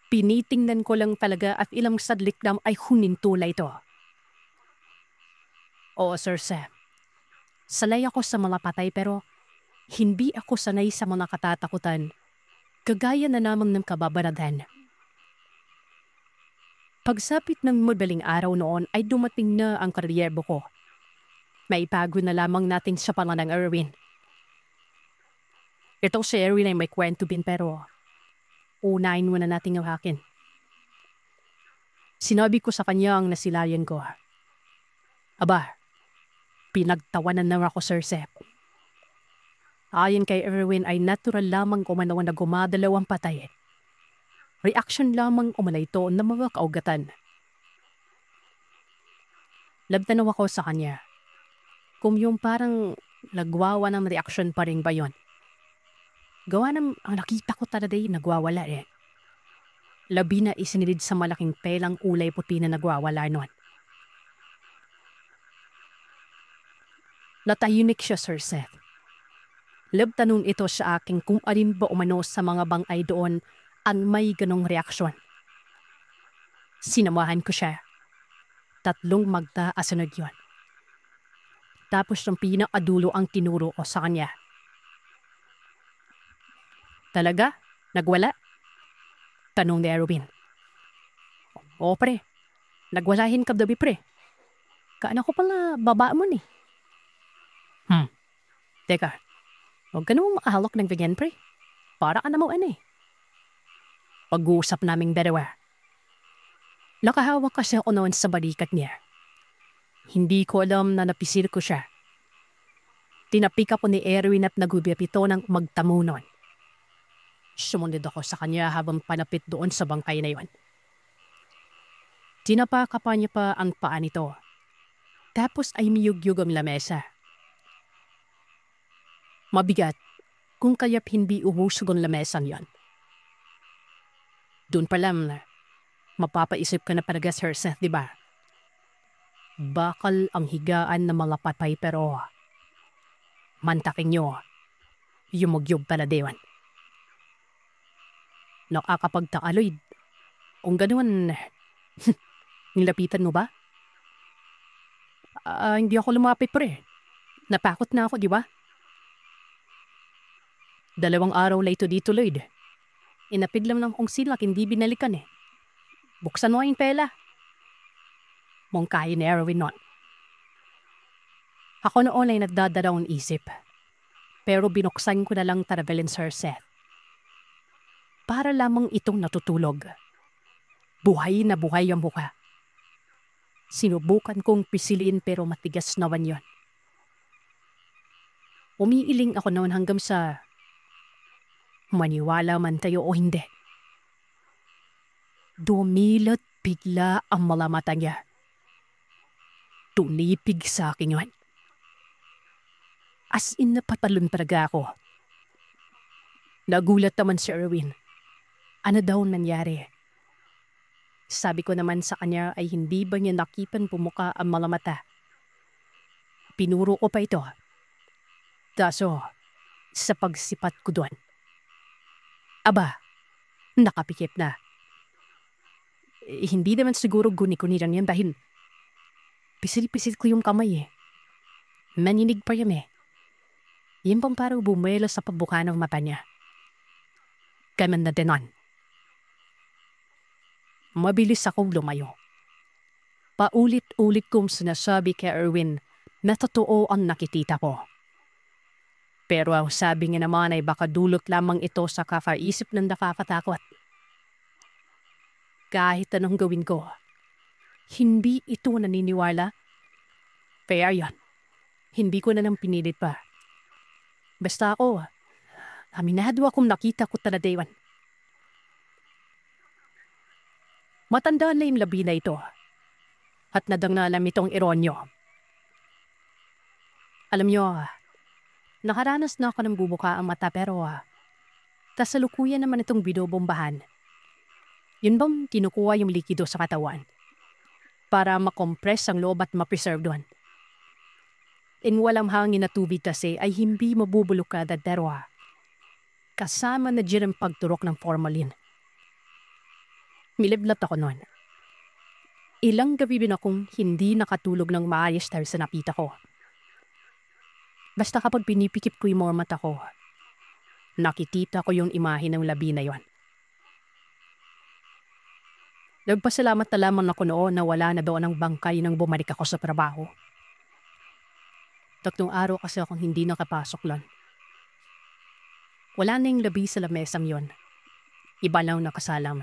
Speaker 1: Pinitingnan ko lang talaga at ilang sadlik lang ay hunintula ito. Oo, Sir Sam. Sanay ako sa mga patay pero hindi ako sanay sa mga katatakutan. Kagaya na namang ng kababaradan. Pagsapit ng madaling araw noon ay dumating na ang karyerbo ko. May bago na lamang natin sa pangalang Erwin. Ito si Erwin ay may kwento din pero unahin muna natin yung akin. Sinabi ko sa kanya ang nasilayan ko. Aba, pinagtawanan na ako, Sir Sep. Ayon kay Erwin ay natural lamang umano na gumadalaw ang patay. Reaction lamang umano ito na mga kaugatan. Labtanaw ako sa kanya. Kung yung parang nagwawa ng reaction pa rin ba yun? Gawa ng ang nakita ko talaga nagwawala eh. Labi na isinilid sa malaking pelang ulay puti na nagwawala nun. Natahimik siya, Sir Seth. Labtanong ito sa akin kung alin ba umano sa mga bangay doon ang may ganong reaksyon. Sinamahan ko siya. 3 magkaasunod yun. Tapos ng pinakadulo ang tinuro ko sa kanya. Talaga? Nagwala? Tanong ni Erwin. Oo pre, nagwalahin ka dabi pre. Kaan ako pala baba mo ni. Teka, huwag ka namang makahalok ng vegan pre. Para ka namang ano eh. Pag-uusap naming dalawa. Nakahawak kasi ako noon sa balikat niya. Hindi ko alam na napisil ko siya. Tinapik ako ni Erwin at nagubiyapito ng magtamo noon. Sumunod ako sa kanya habang panapit doon sa bangkay na yon. Tinapaka pa niya pa ang paa nito. Tapos ay miyugyug ang lamesa. Mabigat kung kaya't hindi uhusog ang lamesa niyan. Doon pa lang, mapapaisip ka na talaga, Sir Seth, di ba? Bakal ang higaan ng mga patay pero mantaking nyo, yumugyog pala diwan. Nakakapagtaka, Lloyd. Kung ganoon, nilapitan mo ba? Hindi ako lumapit pre. Napakot na ako, di ba? 2 araw lang ito dito, Lloyd. Inapid lang ng kong silak, hindi binalikan eh. Buksan mo yung pela. Mongkahi ni Erwin nun. Ako noon ay nagdadalawang isip. Pero binuksan ko na lang Taravelin, Sir Seth. Para lamang itong natutulog. Buhay na buhay ang mukha. Sinubukan kong pisilin pero matigas naman yon. Umiiling ako noon hanggang sa maniwala man tayo o hindi. Dumilat bigla ang mga mata niya. Tunipig sa akin yun. As in napatalon talaga ako. Nagulat naman si Erwin. Ano daw nangyari? Sabi ko naman sa kanya ay hindi ba niya nakipan pumuka ang mga mata. Pinuro ko pa ito. Kaso, sa pagsipat ko doon. Aba, nakapikip na. Hindi naman siguro guni-guni lang yan dahil pisil-pisil ko yung kamay eh. Maninig pa yan eh. Yan pang parang bumelo sa pagbuka ng mata niya. Gaman na dinan. Mabilis akong lumayo. Paulit-ulit kong sinasabi kay Erwin na totoo ang nakikita ko. Pero ang sabi niya naman ay baka dulot lamang ito sa kakaisip ng nakakatakot. Kahit anong gawin ko, hindi ito naniniwala. Kaya yan, hindi ko na nang pinilit pa. Basta ako, aminado akong nakita ko talaga yun. Matanda na yung labi na ito at nadangnalam itong ironyo. Alam nyo, nakaranas na ako ng bubuka ang mata pero kasalukuyan naman itong binobombahan. Yun bang kinukuha yung likido sa katawan para makompress ang loob at ma-preserve doon. In walang hangin na tubig kasi ay hindi mabubulok ka pero kasama na dyan ang pagturok ng formalin. Miliblat ako noon. Ilang gabi din akong hindi nakatulog ng maayos dahil sa napita ko. Basta kapag pinipikip ko yung mga mata ko, nakikita ko yung imahe ng labi na yon. Nagpasalamat na lamang ako noon na wala na doon ang bangkay nang bumalik ako sa trabaho. 3 araw kasi akong hindi nakapasok lang. Wala na yung labi sa lamesang yon. Iba lang nakasalang.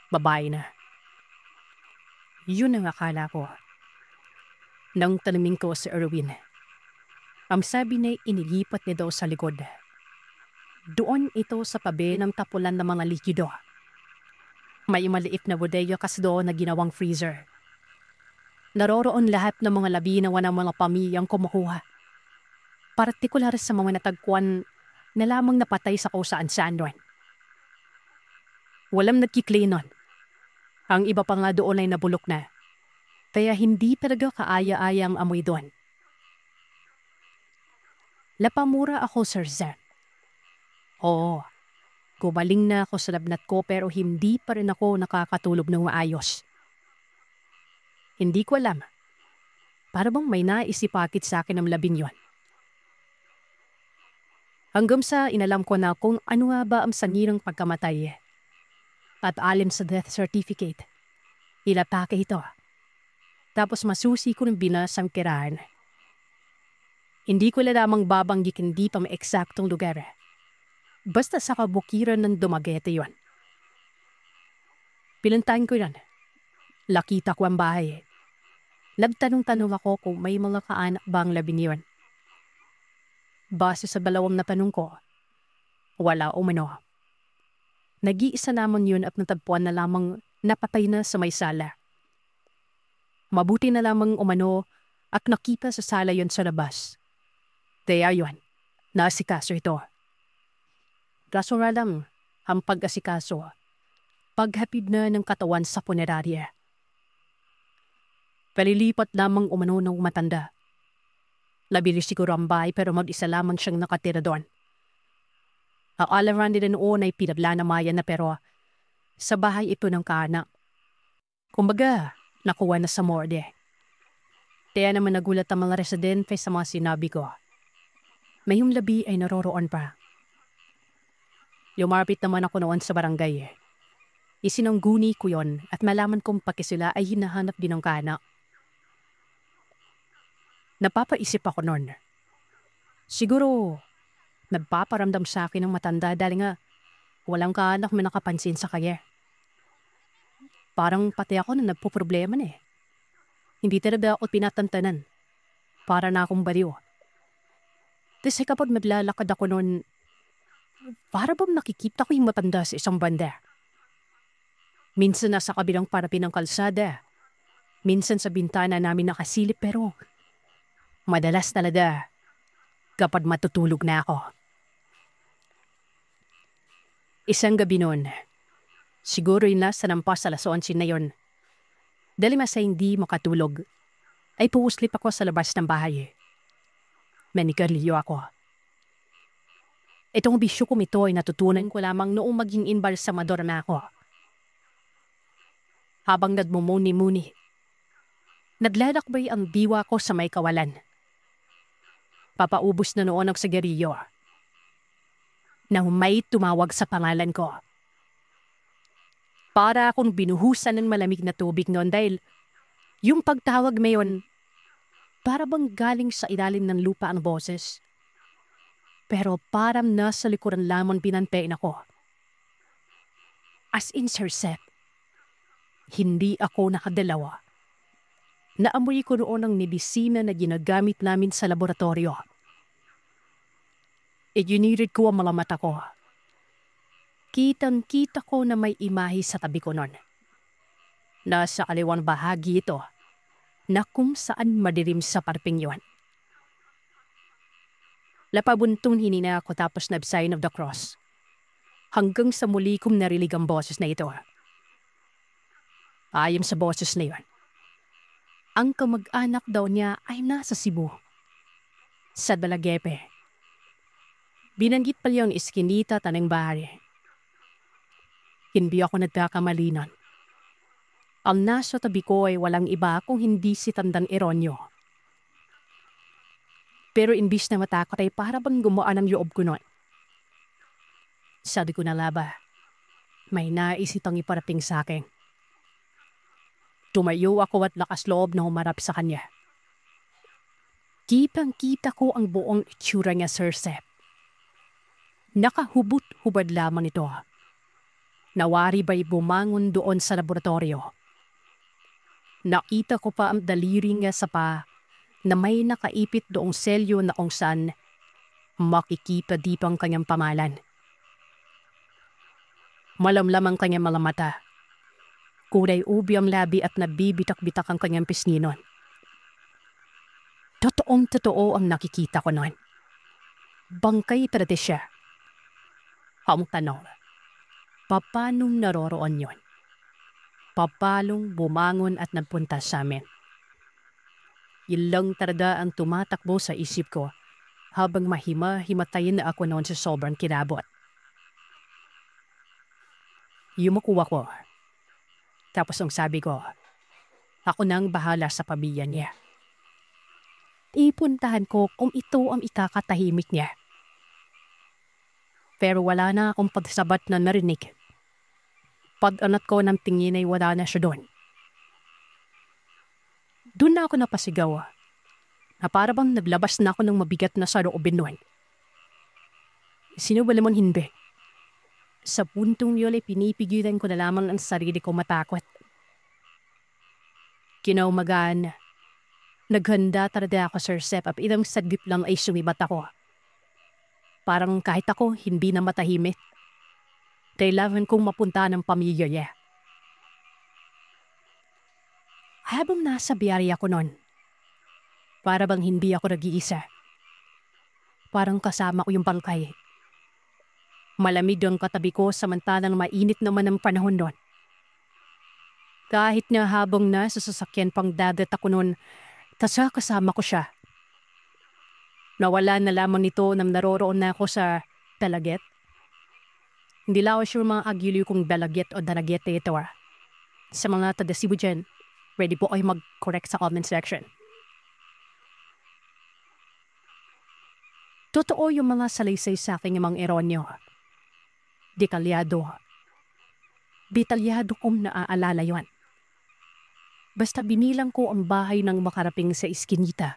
Speaker 1: Babae na. Yun ang akala ko. Nang tanungin ko si Erwin, ang sabi niya inilipat niya daw sa likod. Doon ito sa tabi ng tapulan ng mga likido. May maliit na bodega kasi doon na ginawang freezer. Naroroon lahat ng mga labi na walang mga pamilyang kumukuha. Partikular sa mga natagpuan na lamang napatay sa kusaan-saan doon. Walang nagkiklay nun. Ang iba pa nga doon ay nabulok na. Kaya hindi talaga kaaya-aya ang amoy doon. Napamura ako, Sir Zen. Oo, gumaling na ako sa lagnat ko pero hindi pa rin ako nakakatulog ng maayos. Hindi ko alam. Para bang may naisipakit sa akin ng labing yon. Hanggang sa inalam ko na kung ano nga ba ang sanhi ng pagkamatay. At alim sa death certificate, ilatake ito. Tapos masusi ko ng binasang kirahan. Hindi ko lamang babanggitin dito ang eksaktong lugar. Basta sa kabukiran ng Dumaguete yon. Pinuntahan ko yan. Lakita ko ang bahay. Nagtanong-tanong ako kung may mga kaanak ba ang labing yon. Base sa 2 na tanong ko, wala umano. Nag-iisa naman yun at natagpuan na lamang napatay na sa may sala. Mabuti na lamang umano at nakita sa sala yon sa labas. Kaya yun, naasikaso ito. Kaso nga lang, ang pag-asikaso, paghapid na ng katawan sa punerarya. Palilipat lamang umano ng matanda. Labili siguro ang bahay pero mag-isa lamang siyang nakatira doon. Akala rin nila noon ay pinaglanamayan na pero sa bahay ito ng kaanak. Kumbaga, nakuha na sa morde. Kaya naman nagulat ang mga residente sa mga sinabi ko. Mayong labi ay naroroon pa. Lumapit naman ako noon sa barangay. Isinangguni ko yon at malaman kong paki sila ay hinahanap din ng kaanak. Napapaisip ako noon. Siguro, nagpaparamdam sa akin ng matanda dahil nga walang kaanak na nakapansin sa kanya. Parang pati ako na nagpo-problema na eh. Hindi talaga ako pinatantanan. Para na akong baliw. Kasi kapag maglalakad ako noon, para bang nakikita ko yung matanda sa isang banda. Minsan nasa kabilang parapi ng kalsada. Minsan sa bintana namin nakasilip pero madalas talaga kapag matutulog na ako. Isang gabi noon, siguro yung nasa nampas 11 na yon. Dahil masa hindi makatulog, ay puuslip ako sa labas ng bahay. Manigarilyo ako. Itong bisyo ko ito ay natutunan ko lamang noong maging imbalsamador na ako. Habang nagmumuni-muni, naglalakbay ang diwa ko sa may kawalan. Papaubos na noon ang sigarilyo. Nang may tumawag sa pangalan ko. Para akong binuhusan ng malamig na tubig noon dahil yung pagtawag mayon, para bang galing sa ilalim ng lupa ang boses. Pero parang nasa likuran lamang binantayin ako. As in, Sir Seth, hindi ako nakadalawa. Naamoy ko noon ang medisina na ginagamit namin sa laboratorio. Iginirid ko ang mga mata ko. Kitang-kita ko na may imahe sa tabi ko noon. Nasa kaliwang bahagi ito na kung saan madilim sa parping yun. Lapabuntong hinina ako tapos na sign of the cross. Hanggang sa muli kong narinig ang boses na ito. Ayon sa boses na yun, ang kamag-anak daw niya ay nasa Cebu. Sa Dalagepe. Binanggit pa yung Eskinita Tanang Bahari. Hindi ako nagkakamali nun. Ang nasa tabi ko ay walang iba kung hindi si Tandang Eronyo. Pero imbis na matakot ay para bang gumaan ang loob ko nun. Sabi ko na laba, may naisitang iparating sa akin. Tumayo ako at lakas loob na humarap sa kanya. Kitang-kita ko ang buong itsura niya, Sir Seth. Nakahubot-hubad lamang ito. Nawari ba'y bumangon doon sa laboratorio. Nakita ko pa ang daliri niya sa pa na may nakaipit doong selyo na kung saan makikita di pang kanyang pamalan. Malamlam ang kanyang mga mata. Kulay ubi ang labi at nabibitak-bitak ang kanyang pisngi nun. Totoong-totoo ang nakikita ko nun. Bangkay talaga siya. Ang tanong, papanong naroroon yun? Papalong bumangon at nagpunta sa amin? Ilang talaga ang tumatakbo sa isip ko habang mahima-himatayin na ako noon sa sobrang kinabot. Yumuko ako. Tapos ang sabi ko, ako nang bahala sa pamilya niya. Ipuntahan ko kung ito ang ikakatahimik niya. Pero wala na akong pagsabat na narinig. Pag-anat ko ng tingin ay wala na siya doon. Doon na ako napasigaw na para bang naglabas na ako ng mabigat na saroobin noon. Sino ba naman hindi? Sa puntong yun ay pinipigilan ko na lamang ang sarili ko matakot. Kinaumagaan, naghanda talaga ako, Sir Seth, at ilang saglit lang ay sumibat ako. Parang kahit ako hindi na matahimik. Kailangan kong mapunta ng pamilya niya. Habang nasa biyari ako noon, para bang hindi ako nag-iisa. Parang kasama ko yung bangkay. Malamig ang katabi ko samantalang mainit naman ang panahon doon. Kahit na habang nasa sasakyan pang dagat ako noon, kasama ko siya. Nawala na lamang nito nang naroroon na ako sa Dalaget. Hindi lang ako sure mga agiliw kung Dalaget o Dalagete ito. Sa mga taga-Cebu dyan, ready po kayo mag-correct sa comment section. Totoo yung mga salaysay sa akin yung mga Eronyo. Detalyado. Detalyado kong naaalala yon. Basta binilang ko ang bahay ng makaraping sa Eskinita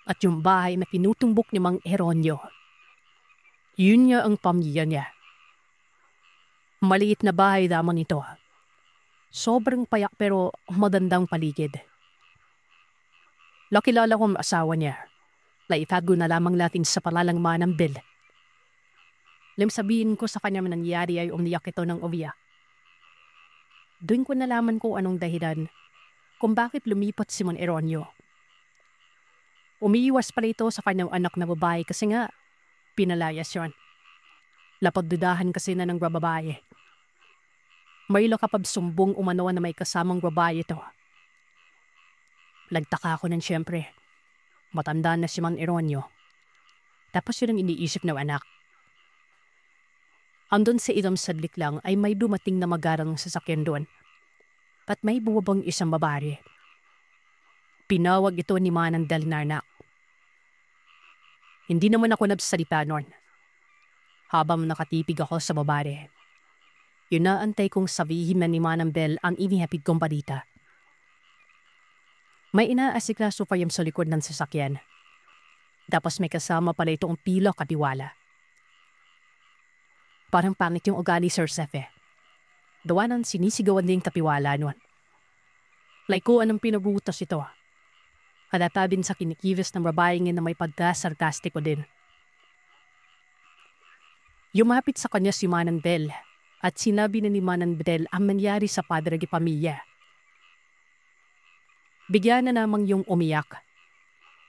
Speaker 1: at yung bahay na pinutumbok ni Mang Eronyo. Yun niya ang pamilya niya. Maliit na bahay lamang ito. Sobrang payak pero magandang paligid. Lakilala ko ang asawa niya. Naitago na lamang natin sa palalangman ng Bill. Lim sabihin ko sa kanya nangyari ay umiyak ito ng umiyak. Doon ko nalaman ko anong dahilan kung bakit lumipat si Mon Eronyo. Umiiwas pala ito sa kanyang anak na babae kasi nga pinalayas yon. Lapagdudahan kasi na ng babae. May lakapagsumbong umano na may kasamang babae ito. Nagtaka ako nun siyempre. Matanda na si Mon Eronyo. Tapos yun ang iniisip ng anak. Andun sa ilang sadlik lang ay may dumating na magarang sasakyan doon. At may bumabang isang babae. Pinawag ito ni Manang Delnarnak. Hindi naman ako nagsalita noon. Habang nakatipig ako sa babae, inaantay kong sabihin na ni Manang Bell ang inihapid kong balita. May inaasikaso pa yung sa likod ng sasakyan. Tapos may kasama pala itong pila katiwala. Parang pangit yung ugali, Sir Sefe. Dawa nang sinisigawan din katiwala noon. Like ko anong pinabutas ito. Kadatabin sa kinikilos ng babaeng na may pagka-sarkastiko din. Yumapit sa kanya si Manang Bell at sinabi na ni Manang Bell ang nangyari sa padre de pamilya. Bigyan na namang yung umiyak.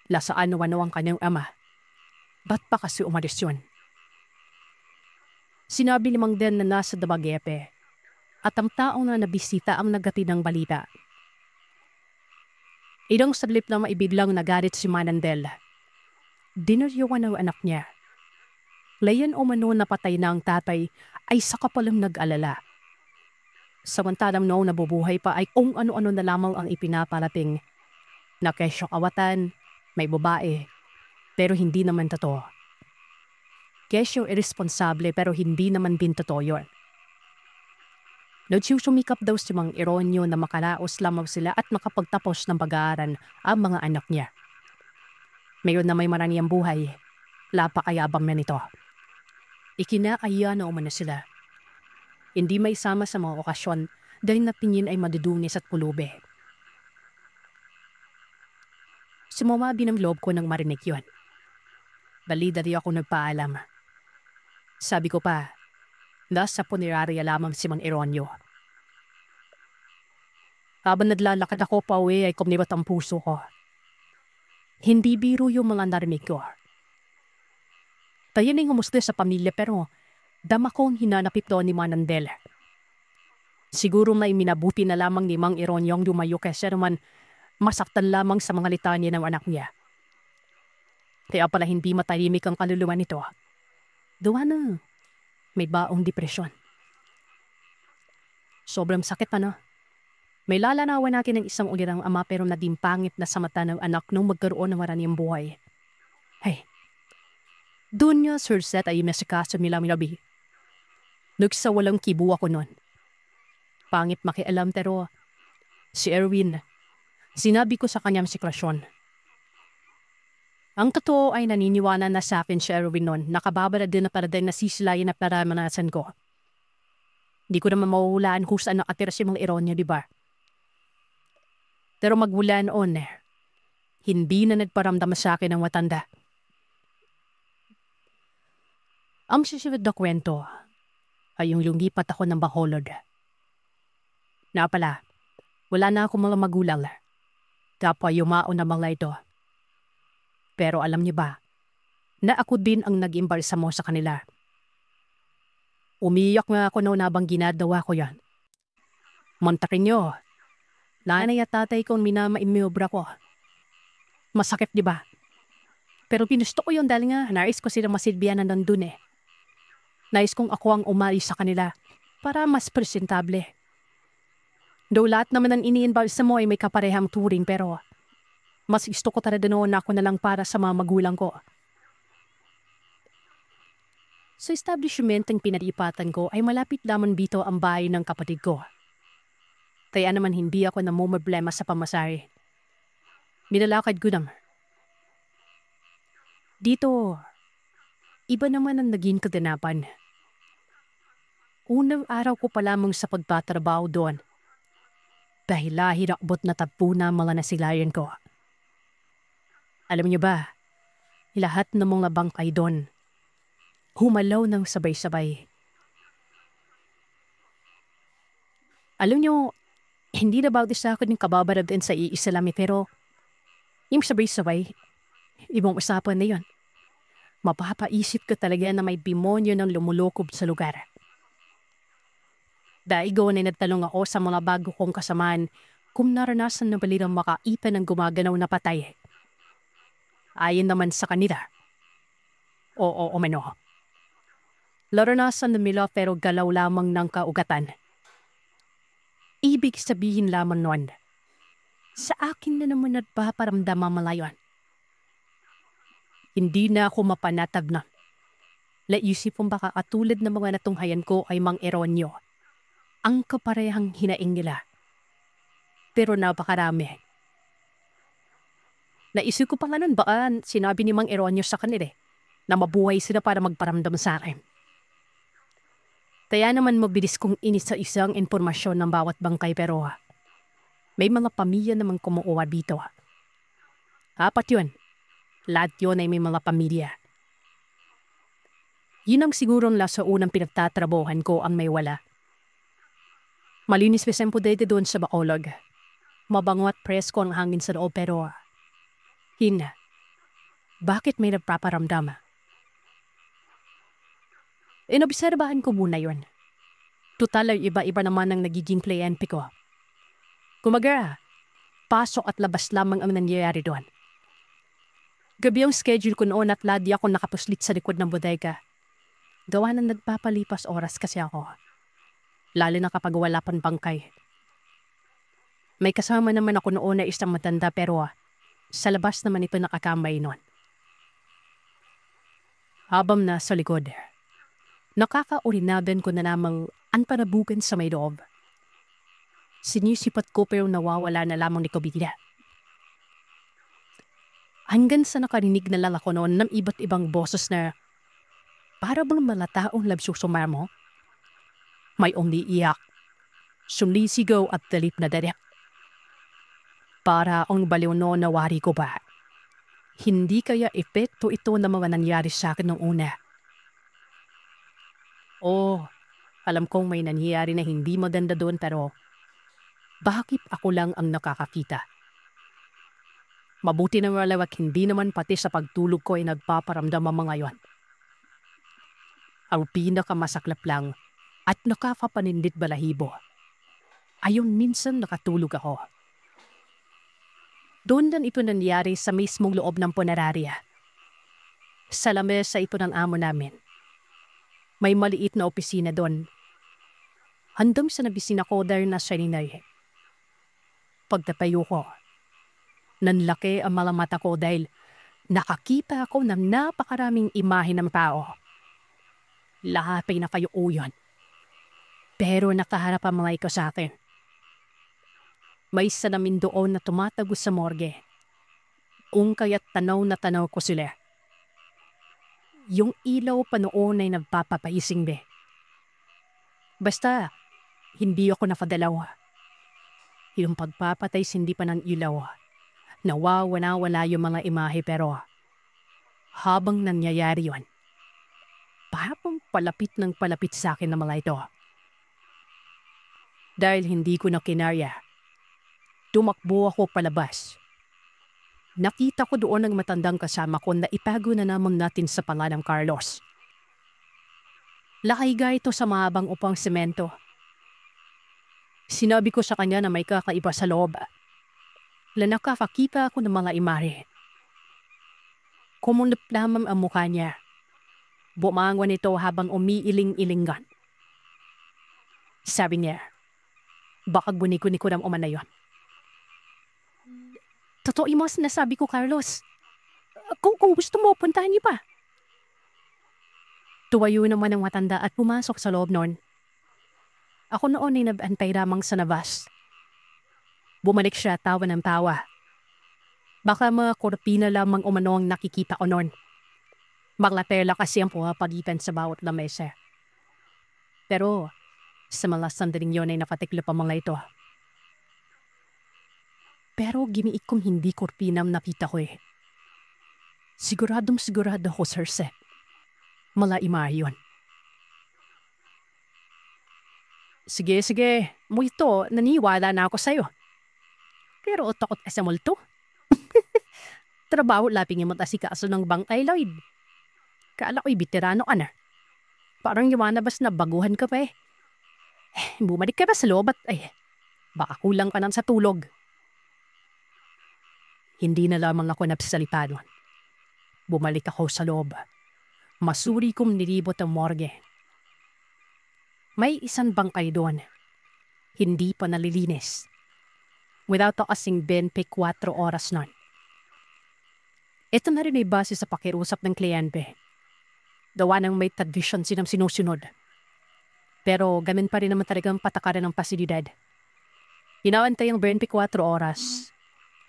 Speaker 1: Lasaan ano ang kanyang ama. Ba't pa kasi umalis yun? Sinabi ni Mang Den na nasa Dabagepe at ang taong na nabisita ang nagati ng balita. Ilang sadlip na maibiglang nagalit si Manandel. Dinaryuan ang anak niya. Layan o mano napatay na ang tatay ay saka palang nag-alala. Samantalang noong nabubuhay pa ay kung ano-ano na lamang ang ipinaparating. Na kesyo kawatan, may babae, pero hindi naman totoo. Kesyo irresponsable pero hindi naman din totoo yun. Nagsusumikap daw si Mang Ironyo na makalaos lamang sila at makapagtapos ng pag-aaral ang mga anak niya. Mayon na may maraniyang buhay, lapakayabang na nito. Ikinakaya na umano sila. Hindi may sama sa mga okasyon dahil napingin ay madudunis at pulube. Sumawabi ng loob ko nang marinig yun. Balida di ako nagpaalam. Sabi ko pa, nasa punerarya lamang si Mang Ironyo. Habang naglalakad ako pa uwi ay kumnibat ang puso ko. Hindi biro yung mga narinig ko. Tayo na'y humusta sa pamilya pero dama kong hinanapit doon ni Manandel. Siguro may minabuti na lamang ni Mang Ironyo ang lumayo kaysa naman masaktan lamang sa mga litanya ng anak niya. Kaya pala hindi matahimik ang kaluluwa nito. Duwa na, may baong depresyon. Sobrang sakit pa na. May lalanawan natin ng isang ulirang ama pero naging pangit na sa mata ng anak nung magkaroon ng maraniyang buhay. Hey, doon niya Sir Seth ay masikaso nila minabi. Nagsawalang kibu ako nun. Pangit makialam pero si Erwin, sinabi ko sa kanyang sitwasyon. Ang totoo ay naniniwala na sa akin si Erwin nun, nakababala din na paraday na sisilayan na paramanasan ko. Di ko naman mahuhulaan kung saan nakatira si Mang Ironyo, di ba? Pero magmula noon, hindi na nagparamdam sa akin ang matanda. Ang susunod na kwento ay yung lumipat ako ng Bacolod. Pala, wala na akong mga magulang. Kapwa yumao na mga ito. Pero alam niyo ba, na ako din ang nag-imbalsa mo sa kanila. Umiyak nga ako noon habang ginagawa ko yan. Montakin niyo, nanay at tatay kong minamaimiyobra ko. Masakit di ba? Pero pinusto ko yun dahil nga nais ko silang masilbihan na nandun eh. Nais kong ako ang umalis sa kanila para mas presentable. Though lahat naman ang iniimbalsa mo ay may kaparehang turing pero mas gusto ko talaga noon na ako na lang para sa mga magulang ko. Sa establishment ng pinalipatan ko ay malapit lamang dito ang bahay ng kapatid ko. Kaya naman hindi ako namumblema sa pamasahe. Nilalakad ko naman. Dito, iba naman ang naging kaganapan. Unang araw ko pa lamang sa pagtatrabaho doon. Dahil lahirakbot na tagpo na mga nasilayan ko. Alam niyo ba, lahat ng mga bangkay doon, humalaw ng sabay-sabay. Alam niyo, hindi na bawdi sa akin yung kababarab din sa iisalami pero yung sabay-sabay, ibang usapan na yun. Mapapaisip ka talaga na may demonyo ng lumulokob sa lugar. Daigo na nagtalong ako sa mga bago kong kasamaan kung naranasan na balilang makaipan ng gumaganaw na patay. Ayon naman sa kanila. Oo, umano. Naranasan na nila pero galaw lamang ng kaugatan. Ibig sabihin lamang nun, sa akin na naman nagpaparamdam ang malayon. Hindi na ako mapanatag na. Naisip kong baka katulad ng mga natunghayan ko ay Mang Eronyo. Ang kaparehang hinaing nila. Pero napakarami. Naisip ko pa nga nun baka sinabi ni Mang Eronyo sa kanila na mabuhay sila para magparamdam sa akin. Kaya naman mabilis kong inisa-isang impormasyon ng bawat bangkay pero may mga pamilya namang kumuuwa dito. 4 yun. Lahat yun ay may mga pamilya. Yun ang sigurong sa unang pinagtatrabuhan ko ang may wala. Malinis pa dede doon sa Bacolod. Mabango at presko ang hangin sa loob pero bakit may nagpaparamdam? Inobserbahan ko muna yun. Tutal ay iba-iba naman ang nagiging kliyente ko. Kumaga, pasok at labas lamang ang nangyayari doon. Gabi ang schedule ko noon at ladi ako nakapuslit sa likod ng bodega. Gawa na nagpapalipas oras kasi ako. Lalo na kapag wala pang bangkay. May kasama naman ako noon na isang matanda pero sa labas naman ito nakakamay noon. Habang nasa likod, nakakaurinadan ko na namang ang panabugan sa may loob. Sinisipat ko pero nawawala na lamang ni Kobila. Hanggang sa nakarinig na lang ako noon ng iba't ibang boses na para bang malataong labsusumar mo? May umiiyak, sumisigaw at dalip na darik. Para ang baliw noon na wari ko ba? Hindi kaya epekto ito na mga nangyari sa akin noong una. Alam kong may nangyari na hindi maganda doon pero bakit ako lang ang nakakakita? Mabuti na malawak hindi naman pati sa pagtulog ko ay nagpaparamdam ang mga yon. Ang pinakamasaklap lang at nakapapanindit balahibo. Ayun minsan nakatulog ako. Doon lang ito nangyari sa mismong loob ng punerarya. Sa lamesa ito ng amo namin. May maliit na opisina doon. Handang sa nabisina ko dahil na siya ninay. Pagtapayo ko, nanlaki ang mga mata ko dahil nakakita ako ng napakaraming imahe ng tao. Lahat ay nakayuuyon. Pero nakaharap ang mga ito sa akin. May salamin doon na tumatago sa morgue. Kaya't tanaw na tanaw ko sila. Yung ilaw pa noon ay nagpapapaising be. Basta, hindi ako napadalaw. Yung pagpapatay hindi pa ng ilaw. Nawawala yung mga imahe pero habang nangyayari yun, parang palapit ng palapit sa akin ng mga ito. Dahil hindi ko na kinarya, tumakbo ako palabas. Nakita ko doon ang matandang kasama ko na itago na naman natin sa pangalang Carlos. Nakahiga ito sa mahabang upang semento. Sinabi ko sa kanya na may kakaiba sa loob. Nakakakita ako ng mga imahe. Kumunap lamang ang mukha niya. Bumangon ito habang umiiling-ilingan. Sabi niya, baka guni-guni ko ng umana yun. Totoo mo sinasabi ko, Carlos. Kung gusto mo, puntahan niyo pa. Tuwayo naman ang matanda at pumasok sa loob noon. Ako noon ay nabantay lamang sa labas. Bumalik siya tawa ng tawa. Baka mga kortina lamang umano ang nakikita ko noon. Mga tela kasi ang pumapagitan sa bawat lamesa. Pero sa mga sandaling yun ay nakatiklop ang mga ito. Pero giniit kong hindi kortina ang nakita ko eh. Siguradong ako, Sir Seth. Mala imahe yun. Sige. Mo ito, naniwala na ako sa'yo. Pero takot sa multo. Trabaho laping yung matasikaso ng bangkay, Lloyd. Kala ko'y veterano ka na. Parang yumanabas na baguhan ka pa eh. Bumalik ka ba sa loob at baka kulang ka nang sa tulog. Hindi na lamang ako napisalita doon. Bumalik ako sa loob. Masuri kong nilibot ang morgue. May isang bangkay doon. Hindi pa nalilinis. Without kasing 24 oras nun. Ito na rin ay base sa pakiusap ng kliyente. Gawa ng may tradisyon silang sinusunod. Pero ganun pa rin naman talagang patakaran ng pasilidad. Inaantay ang 24 oras.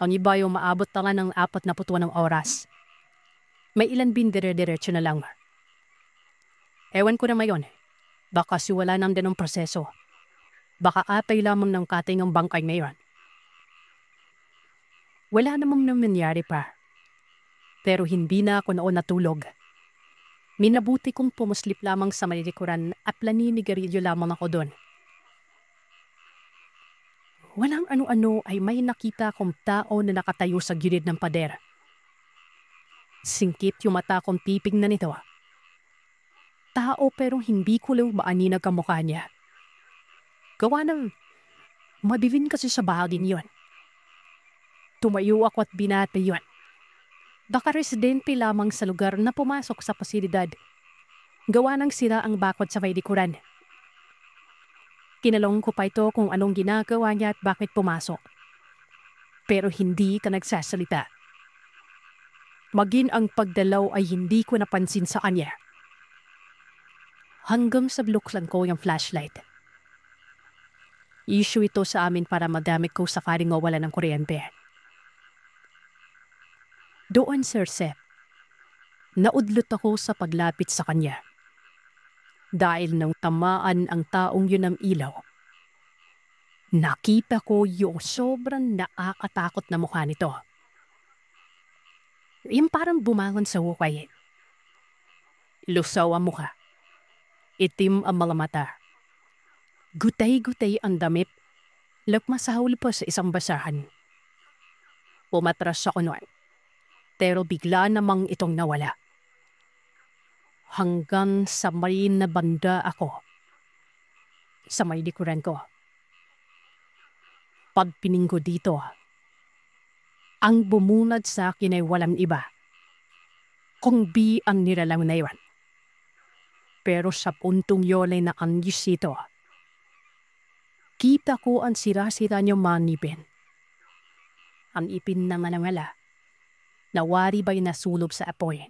Speaker 1: Ang iba yung maabot na nga ng 41 oras. May ilan bin dire-diretso na lang. Ewan ko na ngayon. Baka siwala nang din ang proseso. Baka atay lamang ng kating ang bangkay ngayon. Wala namang nangyari pa. Pero hindi na ako noon natulog. Minabuti kong pumuslip lamang sa malilikuran at planinigarilyo lamang ako doon. Walang ano-ano ay may nakita akong tao na nakatayo sa gilid ng pader. Singkit yung mata kong titignan nito. Tao pero hindi ko lang maaninag ang mukha niya. Gawa ng madilim kasi sa bahagin yun. Tumayo ako at binati yun. Baka residente lamang sa lugar na pumasok sa pasilidad. Gawa ng sira ang bakod sa may likuran. Kinalong ko pa ito kung anong ginagawa niya at bakit pumasok. Pero hindi ka nagsasalita. Maging ang pagdalaw ay hindi ko napansin sa kanya. Hanggang sa bluklan ko yung flashlight. Issue ito sa amin para madamit ko sakaling mawala ng kuryente. Doon, Sir Seth, naudlot ako sa paglapit sa kanya. Dahil nang tamaan ang taong yun ng ilaw, nakita ko yung sobrang nakakatakot na mukha nito. Yung parang bumangon sa hukay. Lusaw ang mukha. Itim ang mga mata. Gutay-gutay ang damit. Lagmasahol pa sa isang basahan. Pumatras ako noon. Pero bigla namang itong nawala. Hanggang sa may nabanda ako. Sa may likuran ko. Pagpining ko dito, ang bumunad sa akin ay walang iba. Kung di ang nilalang na yun. Pero sa puntong yun ay nakangis ito. Kita ko ang sira-sira niyong manipin. Ang ipin na manangala. Nawari ba'y nasulob sa apoy.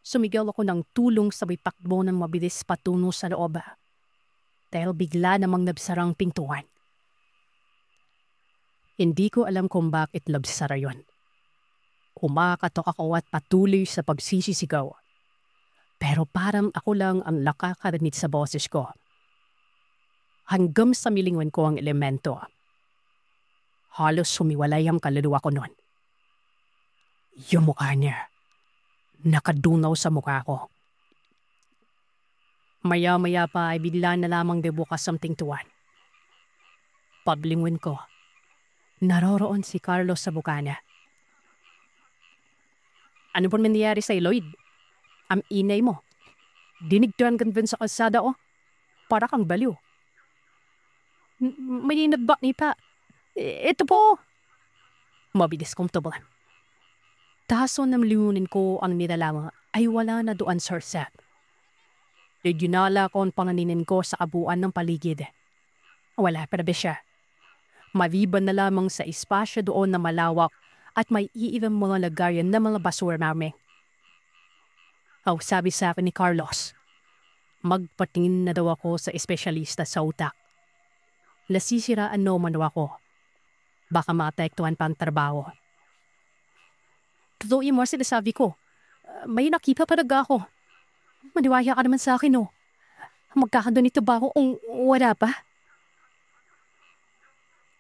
Speaker 1: Sumigaw ako ng tulong sa may takbo ng mabilis patungo sa loob. Dahil bigla namang nabsarang pintuan. Hindi ko alam kung bakit nabsara yun. Kumakatok ako at patuloy sa pagsisisigaw. Pero parang ako lang ang nakakarinig sa boses ko. Hanggang sa milingon ko ang elemento. Halos sumiwalay ang kaluluwa ko noon. Yung mukha niya, nakadunaw sa mukha ko. Maya-maya pa ay bigla na lamang debukas ang pintuan. Paglingon ko, naroroon si Carlos sa bukana. Ano po nangyayari sa Lloyd? Ang inay mo. Dinigtuan ka sa kalsada o? Para kang baliw. May nagba ni pa. Ito po. Mabilis kong tubulan. Taso ng liunin ko ang nilalang ay wala na doon, Sir Seth. Regionala ko ang panganinin ko sa kabuuan ng paligid. Wala pa na ba siya? Maliban na lamang sa espasyo doon na malawak at may iibang mga lagayan na mga basura namin. Sabi sa akin ni Carlos, magpatingin na daw ako sa espesyalista sa utak. Nasisiraan naman daw ako. Baka maapektuhan pa ang trabaho. Totoo yung mga sinasabi ko. May nakita pa ako. Maniwaya ka naman sa akin, oh. Magkakandunito ba ako kung wala pa?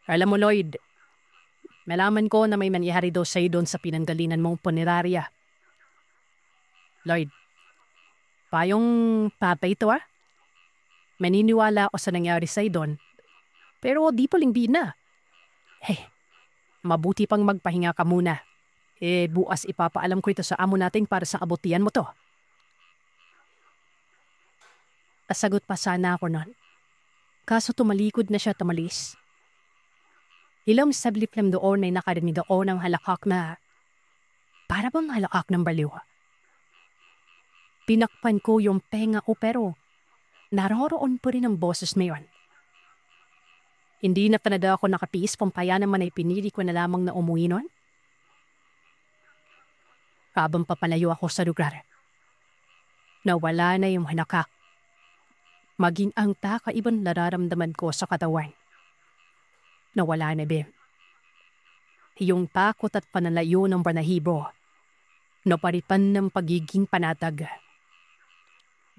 Speaker 1: Alam mo, Lloyd, malaman ko na may mangyari daw sa'yo doon sa pinanggalinan mong punerarya. Lloyd, payong papa ito, ah. Maniniwala ako sa nangyari sa'yo doon. Pero di paling na. Hey, mabuti pang magpahinga ka muna. Bukas ipapaalam ko ito sa amo natin para sa kabutihan mo to. Sagot pa sana ako nun. Kaso tumalikod na siya tumalis. Ilang sablip lang doon ay nakarinig doon ng halakak na para bang halakak ng baliw. Pinakpan ko yung tenga ko pero naroroon pa rin ang boses na yun. Hindi na talaga ako nakatiis, pampaya naman ay pinili ko na lamang na umuwi nun. Habang papalayo ako sa lugar, nawala na yung hanaka. Maging ang kakaibang nararamdaman ko sa katawan. Nawala na din. Yung takot at panalayo ng balahibo, naparipan ng pagiging panatag.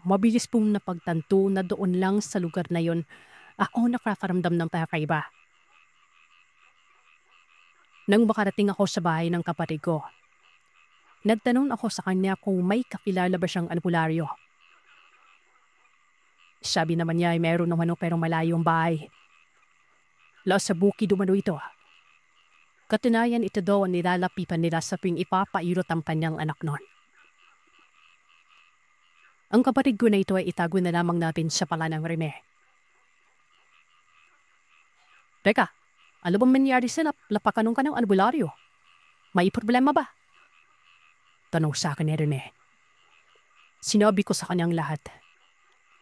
Speaker 1: Mabilis pong napagtanto na doon lang sa lugar na yon ako nakakaramdam ng kakaiba. Nang makarating ako sa bahay ng kapatid ko, nagtanong ako sa kanya kung may kakilala ba siyang albularyo. Sabi naman niya ay meron naman pero malayong bahay. Sa bukid umano ito. Katunayan ito daw ang nilalapitan nila sa tuwing ipapairot ang kanyang anak noon. Ang kapatid ko na ito ay itago na lamang natin sa pala ng Rene. Teka, ano bang mangyari sa lapakanong ka ng albularyo? May problema ba? Tanong sa akin ni Rene. Sinabi ko sa kanyang lahat.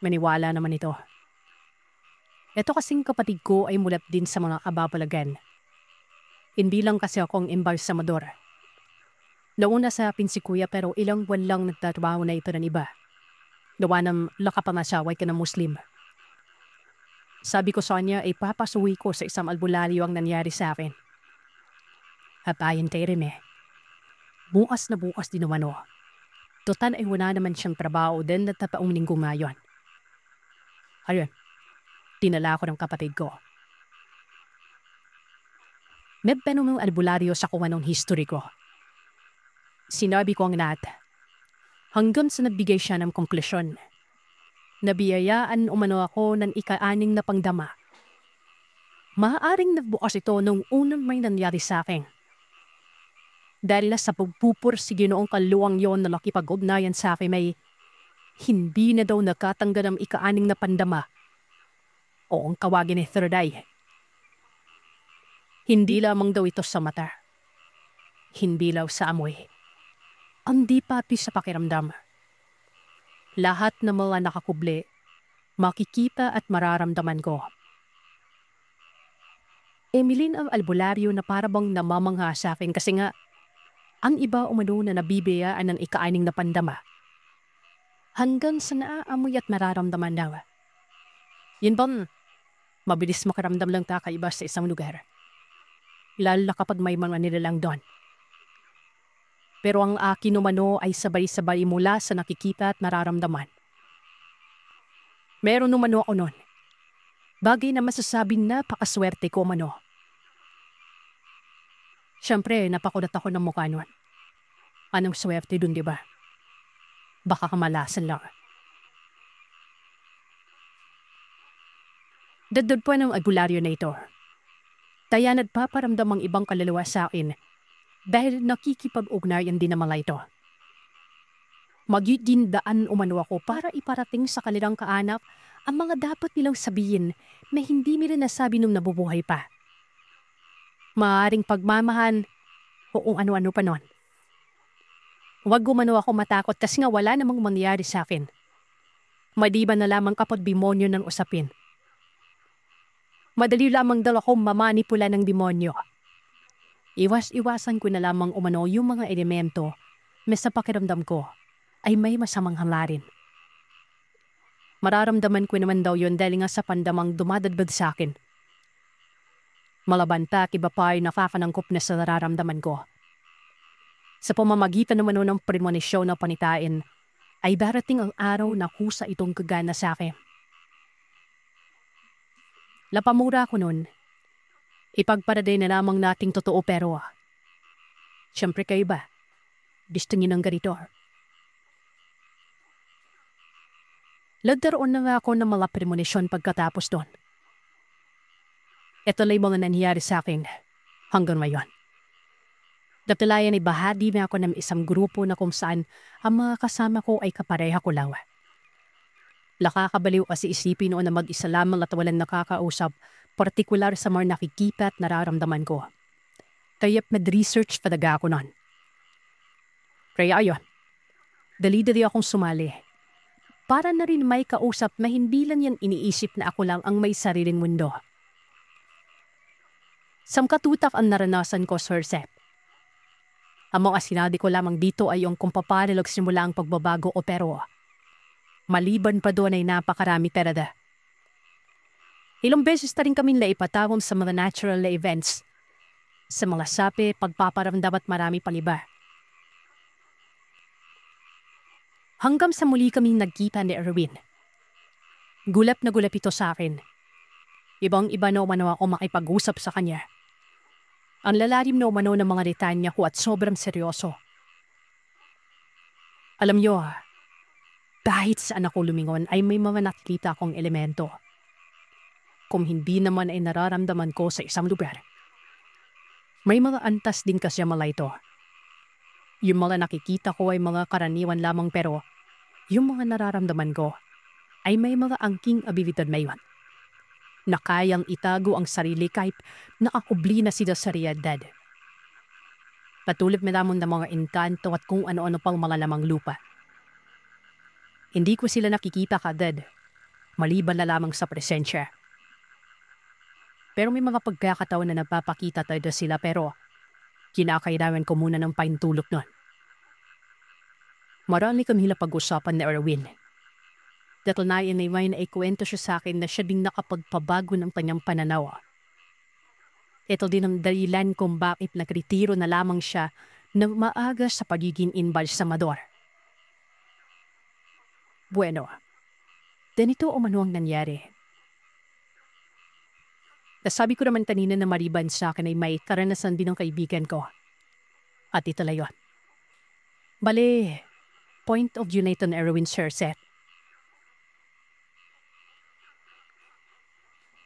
Speaker 1: Maniwala naman ito. Ito kasing kapatid ko ay mulat din sa mga kababalagan. Hindi lang kasi akong embalsamador. Nauna sa akin si kuya pero ilang buwan lang nagtatrabaho na ito ng iba. Gawa ng lakapangasaway ka ng Muslim. Sabi ko sa kanya ay papasuwi ko sa isang albularyo ang nangyari sa akin. At ayon kay Rene, bukas na bukas din naman o. Total ay wala naman siyang trabaho din na tapaong linggo ngayon. Ayun, tinala ko ng kapatid ko. May tanong ng albularyo sa kuha ng history ko. Sinabi ko ang lahat. Hanggang sa nagbigay siya ng konklusyon. Nabiyayaan umano ako ng ika-aning na pangdama. Maaaring nagbukas ito nung unang may nangyari sa akin. Dahil sa pagpupursige noong kaluwang yon na nakipag-ugnayan sa akin may hindi na daw nakatanggal ang ika-aning na pandama o ang kawagin ni third eye. Hindi lamang daw ito sa mata. Hindi law sa amoy. Hindi pati sa pakiramdam. Lahat ng mga nakakubli, makikita at mararamdaman ko. Emilin ang albularyo na parabang namamangha sa akin kasi nga, ang iba umano na nabibiyaan ng ika-aning na pandama. Hanggang sa naaamoy at mararamdaman daw. Yun bang, mabilis makaramdam lang kakaiba sa isang lugar. Lalo na kapag may mga nilalang doon. Pero ang akin umano ay sabay-sabay mula sa nakikita at nararamdaman. Meron umano ako noon. Bagay na masasabing napakaswerte ko umano. Siyempre, napakulat ako ng mukha noon. Anong swerte dun, di ba? Baka kamalasan lang. Dadod po ng albularyo na ito. Kaya nagpaparamdam ang ibang kaluluwa sa akin dahil nakikipag-ugnayan din ang mga ito. Magidindaan umano ako para iparating sa kanilang kaanak ang mga dapat nilang sabihin na hindi nila nasabi nung nabubuhay pa. Maaaring pagmamahan o kung ano-ano pa nun. Huwag umano ako matakot kasi nga wala namang mangyari sa akin. Madiba na lamang kapag demonyo ng usapin. Madali lamang daw ako mamanipula ng demonyo. Iwas-iwasan ko na lamang umano yung mga elemento na sa pakiramdam ko ay may masamang hangarin. Mararamdaman ko naman daw yun dahil nga sa pandamang dumadadbad sa akin. Malabanta iba pa ay nakakanangkop na sa nararamdaman ko. Sa pamamagitan naman ng premonisyon na panitain ay darating ang araw na kusa itong kagana sa akin. Lapamura ko nun. Ipagparaday na lamang nating totoo pero siyempre kayo ba? Gusto niyo ng ganito? Lagdaroon na nga ako ng mga premonisyon pagkatapos doon. Ito lang mga nangyari sa akin hanggang ngayon. Datalayan ay bahagi na ako ng isang grupo na kung saan ang mga kasama ko ay kapareha ko lang. Nakakabaliw kasi isipin noon na mag-isa lamang at walang nakakausap, partikular sa mga nakikita at nararamdaman ko. Kaya't nag-research talaga ako noon. Kaya ayun, dali-dali akong sumali. Para na rin may kausap na hindi lang yan iniisip na ako lang ang may sariling mundo. Samkatutak ang naranasan ko, Sir Seth. Ang mga sinabi ko lamang dito ay yung kung paano nagsimula ang pagbabago o pero maliban pa doon ay napakarami talaga. Ilang beses na rin kami naipatawag sa mga natural na events. Sa mga sapi, pagpaparamdam at marami pang iba. Hanggang sa muli kaming nagkita ni Erwin. Gulap na gulap ito sa akin. Ibang-iba na umano ako makipag-usap sa kanya. Ang lalalim na umano ng mga litanya ko at sobrang seryoso. Alam niyo, kahit saan ako lumingon ay may mga nakikita akong elemento. Kung hindi naman ay nararamdaman ko sa isang lugar. May mga antas din kasi mala ito. Yung mga nakikita ko ay mga karaniwan lamang pero yung mga nararamdaman ko ay may mga angking abilidad mayon na kayang itago ang sarili kahit nakakubli na sila sa realidad. Patulad lamang ng mga inkanto at kung ano-ano pang mga lamang lupa. Hindi ko sila nakikita kadad, maliban na lamang sa presensya. Pero may mga pagkakataon na nagpapakita tayo sila pero kinakailangan ko muna ng paintulot nun. Marami kami pag-usapan ni Erwin. Datalayan na may naikwento siya sa akin na siya din nakapagpabago ng kanyang pananaw. Ito din ang dahilan kung bakit nagretiro na lamang siya na maaga sa pagiging embalsamador. Bueno, ganito umano ang nangyari. Nasabi ko naman kanina na maliban sa akin ay may karanasan din ng kaibigan ko. At ito lang yun. Bale, point of view na ito na Erwin Sherset.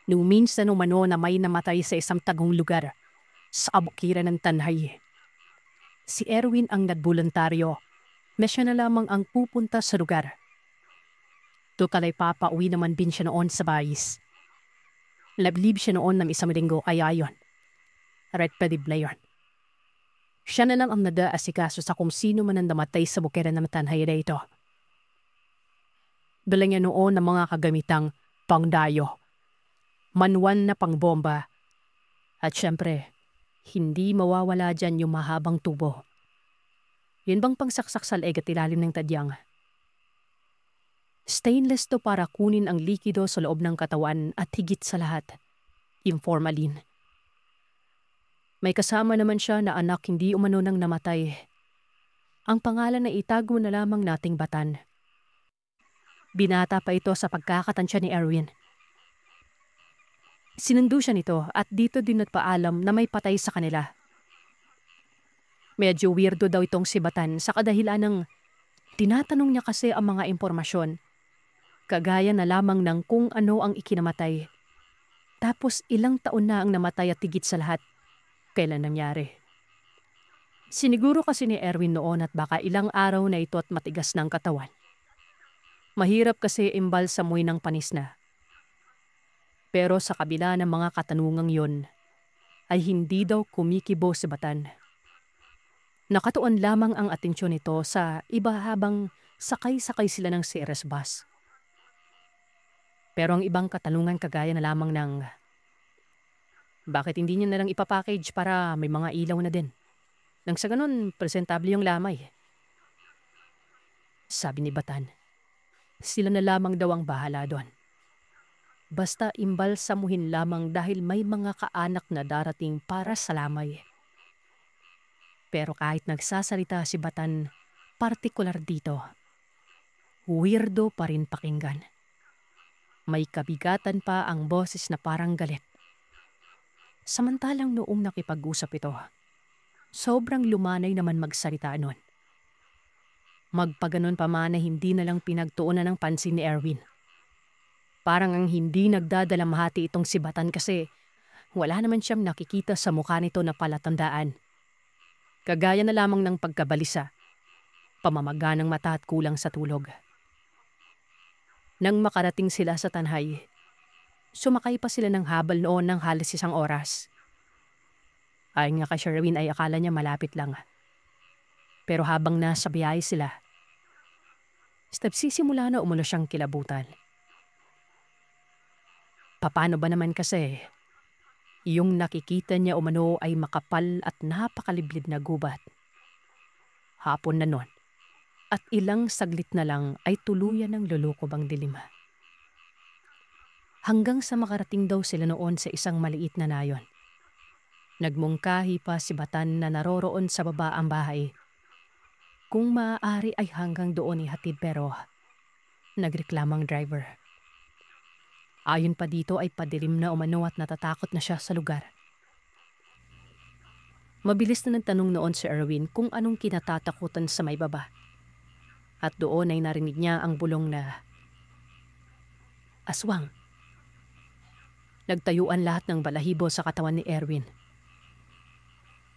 Speaker 1: Nung minsan umano na may namatay sa isang tagong lugar sa abukiran ng Tanhay. Si Erwin ang nagboluntaryo na siya na lamang ang pupunta sa lugar. Tukalay papauwi naman din siya noon sa bayis. Lablib siya noon ng isang linggo kaya yun. Right padibla yun. Siya na lang ang nadaasikaso sa kung sino man ang namatay sa bukiran ng Tanhay na ito. Dala niya noon ng mga kagamitang pangdayo. Manual na pangbomba. At syempre, hindi mawawala dyan yung mahabang tubo. Yun bang pangsaksak sa leeg at ilalim ng tadyang? Stainless to para kunin ang likido sa loob ng katawan at higit sa lahat, yung formalin. May kasama naman siya na anak hindi umano nang namatay. Ang pangalan na itago na lamang nating Batan. Binata pa ito sa pagkakatansya ni Erwin. Sinundo siya nito at dito din nagpaalam na may patay sa kanila. Medyo weirdo daw itong si Batan sa kadahilan ng tinatanong niya kasi ang mga impormasyon. Kagaya na lamang ng kung ano ang ikinamatay. Tapos ilang taon na ang namatay at higit sa lahat. Kailan nangyari? Siniguro kasi ni Erwin noon at baka ilang araw na ito at matigas ng katawan. Mahirap kasi imbalsamoy ng panis na. Pero sa kabila ng mga katanungang yon, ay hindi daw kumikibo si Batan. Nakatuon lamang ang atensyon nito sa iba habang sakay-sakay sila ng CRS bus. Pero ang ibang katanungan kagaya na lamang ng bakit hindi niya nalang ipapackage para may mga ilaw na din? Nang sa ganun, presentable yung lamay. Sabi ni Batan, sila na lamang daw ang bahala doon. Basta imbalsamuhin lamang dahil may mga kaanak na darating para sa lamay. Pero kahit nagsasalita si Batan, partikular dito, weirdo pa rin pakinggan. May kabigatan pa ang boses na parang galit. Samantalang noong nakipag-usap ito, sobrang lumanay naman magsalita nun. Magpaganon pa man na hindi na lang pinagtuunan ng pansin ni Erwin. Parang ang hindi nagdadalamhati itong si Batan kasi wala naman siyang nakikita sa mukha nito na palatandaan. Kagaya na lamang ng pagkabalisa, pamamaga ng mata at kulang sa tulog. Nang makarating sila sa Tanhay, sumakay pa sila ng habal noon ng halos 1 oras. Ayon nga kay Sherwin ay akala niya malapit lang. Pero habang nasa biyahe sila, nagsisimula na umulo siyang kilabutan. Paano ba naman kasi, yung nakikita niya umano ay makapal at napakaliblib na gubat. Hapon na nun. At ilang saglit na lang ay tuluyan ng lulukob ang dilim. Hanggang sa makarating daw sila noon sa isang maliit na nayon. Nagmungkahi pa si Batan na naroroon sa baba ang bahay. Kung maaari ay hanggang doon ihatid pero nagreklamang driver. Ayon pa dito ay padilim na umano at natatakot na siya sa lugar. Mabilis na nagtanong noon si Erwin kung anong kinatatakutan sa may baba. At doon ay narinig niya ang bulong na aswang. Nagtayuan lahat ng balahibo sa katawan ni Erwin.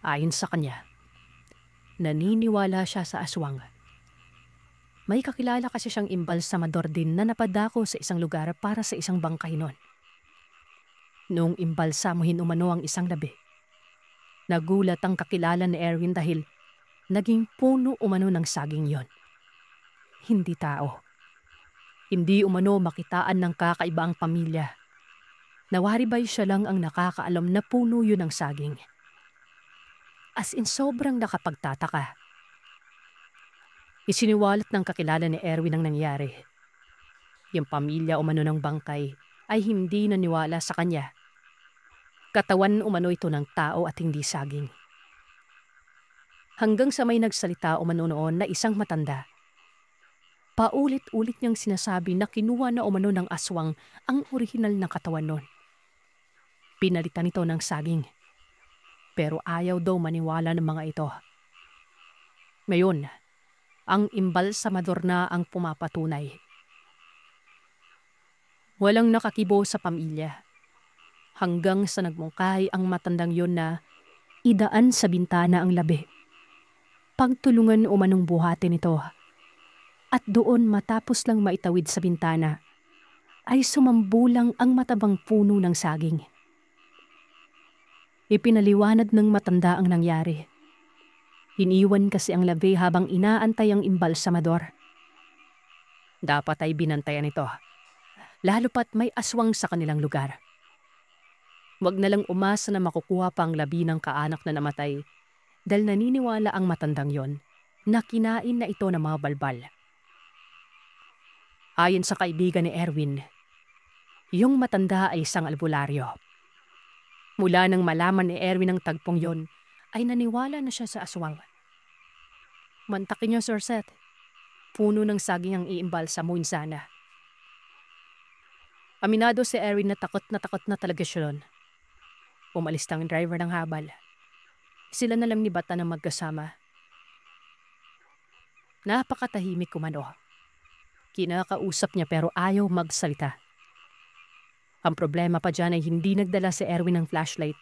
Speaker 1: Ayon sa kanya, naniniwala siya sa aswang. May kakilala kasi siyang imbalsamador din na napadako sa isang lugar para sa isang bangkay noon. Noong imbalsamuhin umano ang isang labi, nagulat ang kakilala ni Erwin dahil naging puno umano ng saging yon. Hindi tao. Hindi umano makitaan ng kakaibang pamilya. Nawaribay siya lang ang nakakaalam na puno yun ng saging. As in sobrang nakapagtataka. Isiniwalat ng kakilala ni Erwin ang nangyari. Yung pamilya umano ng bangkay ay hindi naniwala sa kanya. Katawan umano ito ng tao at hindi saging. Hanggang sa may nagsalita umano noon na isang matanda. Paulit-ulit niyang sinasabi na kinuha na umano ng aswang ang orihinal na katawan noon. Pinalitan ito ng saging. Pero ayaw daw maniwala ng mga ito. Ngayon, ang imbalsamador na ang pumapatunay. Walang nakakibo sa pamilya. Hanggang sa nagmungkahi ang matandang yon na idaan sa bintana ang labi. Pagtulungan umanong buhatin ito. At doon matapos lang maitawid sa bintana, ay sumambulang ang matabang puno ng saging. Ipinaliwanag ng matanda ang nangyari. Iniwan kasi ang labi habang inaantay ang imbalsamador. Dapat ay binantayan ito, lalo pat may aswang sa kanilang lugar. Wag na lang umasa na makukuha pa ang labi ng kaanak na namatay dahil naniniwala ang matandang yon na kinain na ito ng mga balbal. Ayon sa kaibigan ni Erwin, yung matanda ay isang albularyo. Mula nang malaman ni Erwin ang tagpong yon, ay naniwala na siya sa aswang. Mantakin niyo, Sir Seth. Puno ng saging ang iimbalsamuin sana. Aminado si Erwin na takot na talaga siya nun. Umalis ang driver ng habal. Sila na lang ni Batan ang magkasama. Napakatahimik kumano. Kinakausap niya pero ayaw magsalita. Ang problema pa dyan ay hindi nagdala si Erwin ng flashlight.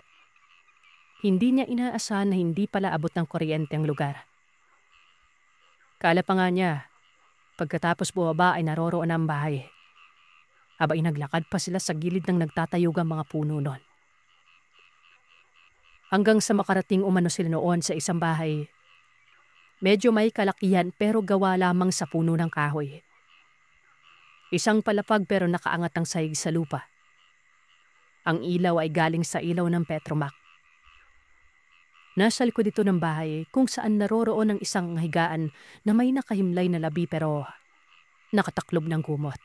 Speaker 1: Hindi niya inaasahan na hindi pala abot ng kuryente ang lugar. Kala pa nga niya, pagkatapos bumaba ay naroroon ang bahay. Abay naglakad pa sila sa gilid ng nagtatayugang mga puno noon. Hanggang sa makarating umano sila noon sa isang bahay. Medyo may kalakihan pero gawa lamang sa puno ng kahoy. Isang palapag pero nakaangat ang sahig sa lupa. Ang ilaw ay galing sa ilaw ng Petromac. Nasa likod ito ng bahay kung saan naroroon ang isang higaan na may nakahimlay na labi pero nakataklob ng kumot.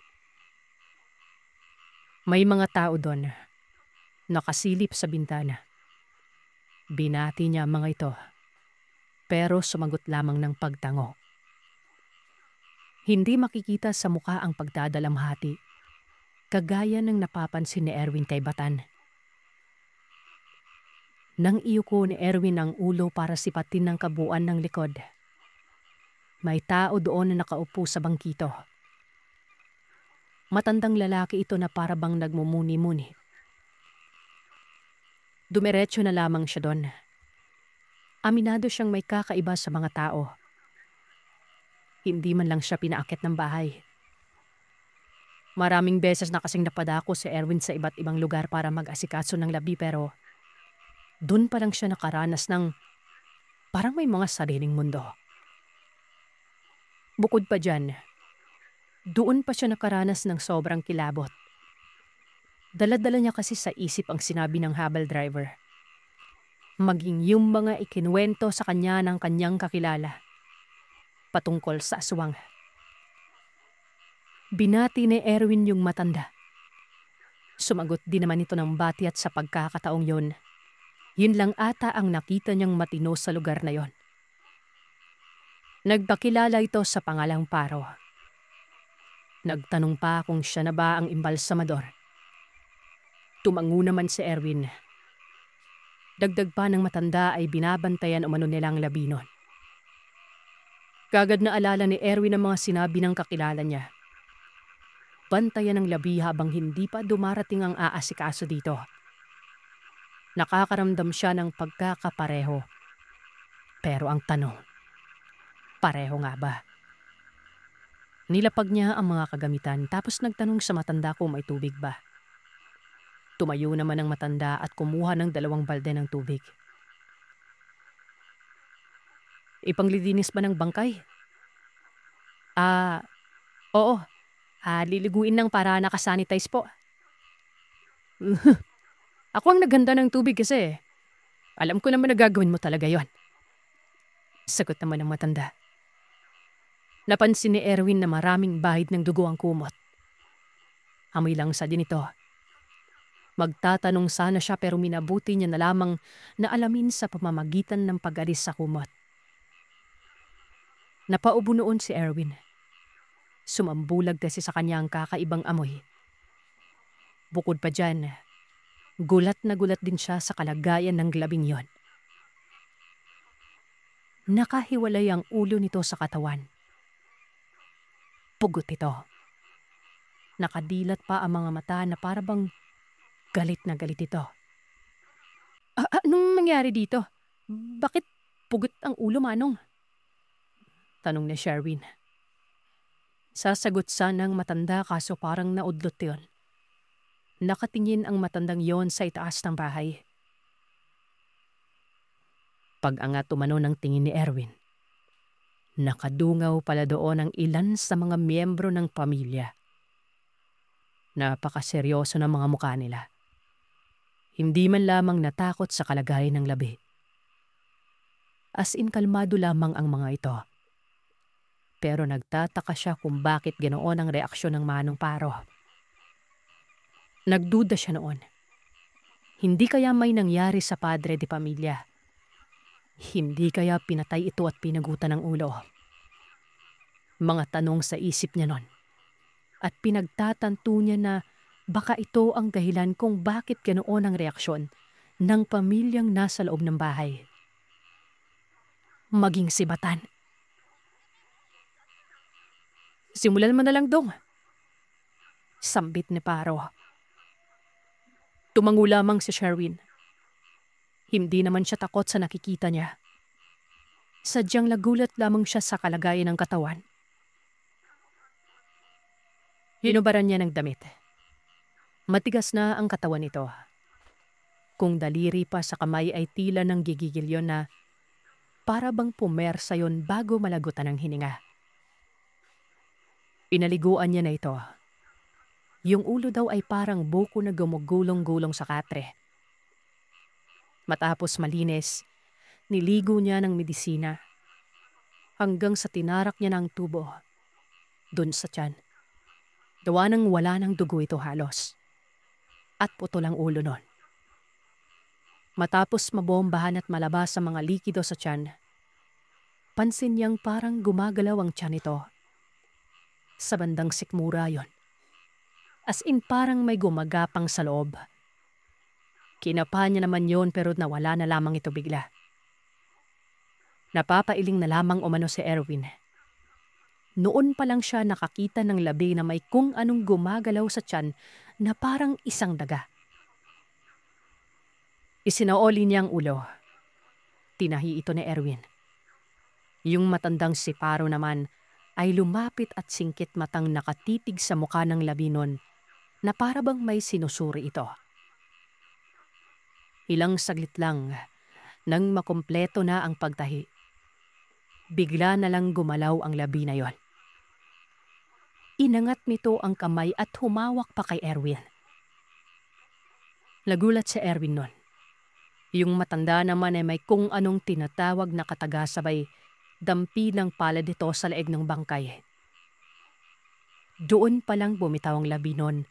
Speaker 1: May mga tao doon, nakasilip sa bintana. Binati niya ang mga ito, pero sumagot lamang ng pagtango. Hindi makikita sa mukha ang pagdadalamhati, kagaya ng napapansin ni Erwin kay Batan. Nang iyuko ni Erwin ang ulo para sipatin ng kabuuan ng likod, may tao doon na nakaupo sa bangkito. Matandang lalaki ito na parabang nagmumuni-muni. Dumiretso na lamang siya doon. Aminado siyang may kakaiba sa mga tao. Hindi man lang siya pinaakit ng bahay. Maraming beses na kasing napadako si Erwin sa iba't ibang lugar para mag-asikaso ng labi pero doon pa lang siya nakaranas ng parang may mga sariling mundo. Bukod pa dyan, doon pa siya nakaranas ng sobrang kilabot. Dala-dala niya kasi sa isip ang sinabi ng habal driver. Maging yung mga ikinuwento sa kanya ng kanyang kakilala. patungkol sa aswang. Binati ni Erwin yung matanda. Sumagot din naman ito ng bati at sa pagkakataong yun lang ata ang nakita niyang matino sa lugar na yon. Nagpakilala ito sa pangalang Paro. Nagtanong pa kung siya na ba ang imbalsamador. Tumango naman si Erwin. Dagdag pa ng matanda ay binabantayan umano nilang labinon. Kagad na alala ni Erwin ang mga sinabi ng kakilala niya. Bantayan ng labi habang hindi pa dumarating ang aasikaso dito. Nakakaramdam siya ng pagkakapareho. Pero ang tanong, pareho nga ba? Nilapag niya ang mga kagamitan tapos nagtanong sa matanda kung may tubig ba. Tumayo naman ang matanda at kumuha ng 2 balde ng tubig. Ipanglilinis ba ng bangkay? Oo. Liliguin lang para nakasanitize po. Ako ang naghanda ng tubig kasi. Alam ko naman na gagawin mo talaga yon. Sagot naman ng matanda. Napansin ni Erwin na maraming bahid ng dugo ang kumot. Amoy lang sa din ito. Magtatanong sana siya pero minabuti niya na lamang na alamin sa pamamagitan ng pag-alis sa kumot. Napaubo noon si Erwin. Sumambulag kasi sa kanya ang kakaibang amoy. Bukod pa dyan, gulat na gulat din siya sa kalagayan ng labing yon. Nakahiwalay ang ulo nito sa katawan. Pugot ito. Nakadilat pa ang mga mata na parabang galit na galit ito. Anong nangyari dito? Bakit pugot ang ulo, Manong? Tanong ni Sherwin. Sasagot sanang matanda kaso parang naudlot yun. Nakatingin ang matandang yon sa itaas ng bahay. Pag-angat umano ng tingin ni Erwin, nakadungaw pala doon ang ilan sa mga miyembro ng pamilya. Napakaseryoso ng mga mukha nila. Hindi man lamang natakot sa kalagayan ng labi. As in kalmado lamang ang mga ito. Pero nagtataka siya kung bakit ganoon ang reaksyon ng Manong Paro. Nagduda siya noon. Hindi kaya may nangyari sa padre de pamilya? Hindi kaya pinatay ito at pinagutan ng ulo? Mga tanong sa isip niya noon. At pinagtatanto niya na baka ito ang dahilan kung bakit ganoon ang reaksyon ng pamilyang nasa loob ng bahay. Maging si Batan. Simulan mo na lang, Dong. Sambit ni Paro. Tumango lamang si Sherwin. Hindi naman siya takot sa nakikita niya. Sadyang nagulat lamang siya sa kalagayan ng katawan. Hinubaran niya ng damit. Matigas na ang katawan nito. Kung daliri pa sa kamay ay tila ng gigigilyon na para bang pumersa yon bago malagutan ng hininga. Pinaliguan niya na ito. Yung ulo daw ay parang buko na gumugulong-gulong sa katre. Matapos malinis, niligo niya ng medisina hanggang sa tinarak niya ng tubo dun sa tiyan. Gawa nang wala ng dugo ito halos. At putol ang ulo nun. Matapos mabombahan at malabas ang mga likido sa tiyan, pansin niyang parang gumagalaw ang tiyan nito. Sa bandang sikmura yon. As in parang may gumagapang sa loob. Kinapa niya naman yon pero nawala na lamang ito bigla. Napapailing na lamang umano si Erwin. Noon pa lang siya nakakita ng labi na may kung anong gumagalaw sa tiyan na parang isang daga. Isinaoli niya ang ulo. Tinahi ito ni Erwin. Yung matandang si Paro naman ay lumapit at singkit matang nakatitig sa mukha ng labinon na parabang may sinusuri ito. Ilang saglit lang nang makumpleto na ang pagtahi. Bigla na lang gumalaw ang labi na yon. Inangat nito ang kamay at humawak pa kay Erwin. Nagulat si Erwin nun. Yung matanda naman ay may kung anong tinatawag na katagasabay dampi ng palad ito sa leeg ng bangkay. Doon palang bumitaw ang labi nun